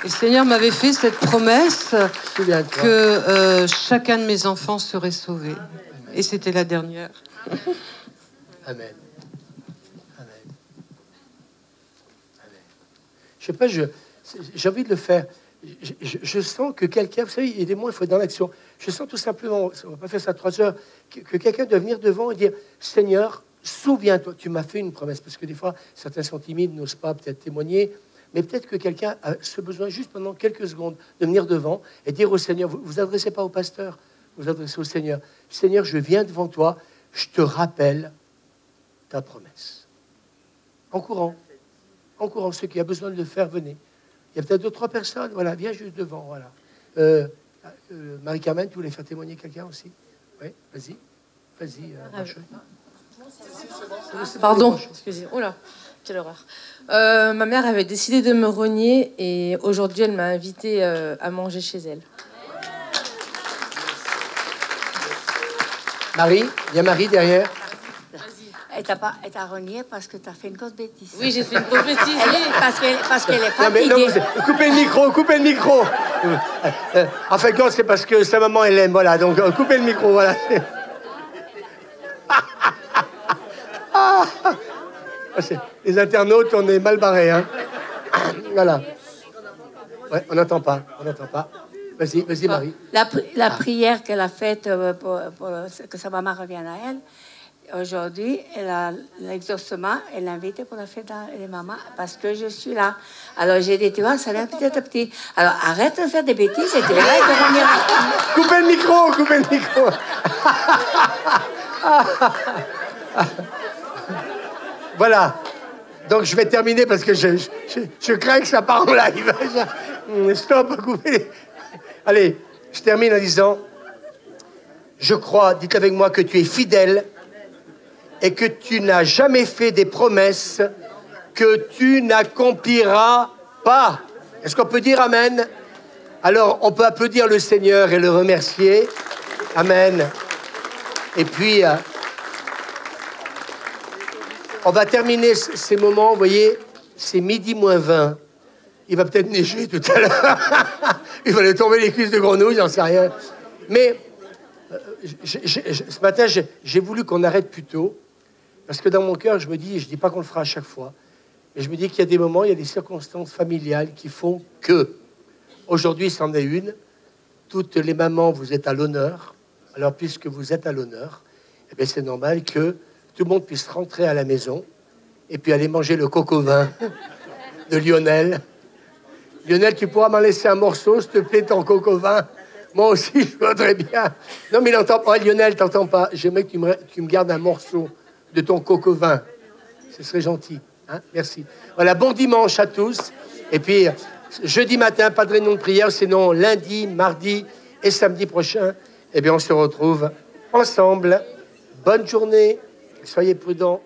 Et le Seigneur m'avait fait cette promesse que chacun de mes enfants serait sauvé. Amen. Et c'était la dernière. Amen. Amen. Amen. Je sais pas, j'ai envie de le faire. Je sens que quelqu'un, vous savez, aidez-moi, il faut être dans l'action. Je sens tout simplement, on va pas faire ça 3 heures, que quelqu'un doit venir devant et dire, Seigneur, souviens-toi, tu m'as fait une promesse. Parce que des fois, certains sont timides, n'osent pas peut-être témoigner. Mais peut-être que quelqu'un a ce besoin, juste pendant quelques secondes, de venir devant et dire au Seigneur, vous vous adressez pas au pasteur, vous vous adressez au Seigneur. Seigneur, je viens devant toi, je te rappelle ta promesse. En courant, ceux qui ont besoin de le faire, venez. Il y a peut-être 2 ou 3 personnes, voilà, viens juste devant, voilà. Marie-Carmen, tu voulais faire témoigner quelqu'un aussi? Oui, vas-y, Marche. Pardon, excusez-moi. Oh là, quelle horreur. Ma mère avait décidé de me renier et aujourd'hui, elle m'a invitée à manger chez elle. Marie, il y a Marie derrière. Elle t'a renié parce que tu as fait une grosse bêtise. Oui, j'ai fait une grosse bêtise. Parce qu'elle est fatiguée. Non, coupez le micro. En fait, c'est parce que sa maman, elle l'aime, voilà. Donc, coupez le micro, voilà. Les internautes, on est mal barrés, hein. Voilà. Ouais, on n'entend pas. Vas-y, Marie. La prière qu'elle a faite pour que sa maman revienne à elle, aujourd'hui, elle a l'exaucement, elle l'invite pour la fête des mamans parce que je suis là. Alors j'ai dit, tu vois, ça vient petit à petit. Alors arrête de faire des bêtises et tu verras de revenir. Coupez le micro. Voilà. Donc je vais terminer parce que je crains que ça part en live. Stop, coupez. Allez, je termine en disant, je crois, dites avec moi, que tu es fidèle et que tu n'as jamais fait des promesses que tu n'accompliras pas. Est-ce qu'on peut dire amen? Alors, on peut applaudir le Seigneur et le remercier. Amen. Et puis, on va terminer ces moments, vous voyez, c'est midi moins 20. Il va peut-être neiger tout à l'heure. Il va aller tomber les cuisses de grenouille, j'en sais rien. Mais ce matin, j'ai voulu qu'on arrête plus tôt. Parce que dans mon cœur, je me dis, et je ne dis pas qu'on le fera à chaque fois, mais je me dis qu'il y a des moments, il y a des circonstances familiales qui font que, aujourd'hui, c'en est une, toutes les mamans, vous êtes à l'honneur. Alors, puisque vous êtes à l'honneur, eh bien, c'est normal que tout le monde puisse rentrer à la maison et puis aller manger le coq au vin de Lionel. Lionel, tu pourras m'en laisser un morceau, s'il te plaît, ton coq au vin? Moi aussi, je voudrais bien. Non, mais il n'entend pas. Lionel, t'entends pas. J'aimerais que tu me gardes un morceau de ton coq au vin. Ce serait gentil. Hein? Merci. Voilà, bon dimanche à tous. Et puis, jeudi matin, pas de réunion de prière, sinon lundi, mardi et samedi prochain, eh bien, on se retrouve ensemble. Bonne journée. Soyez prudents.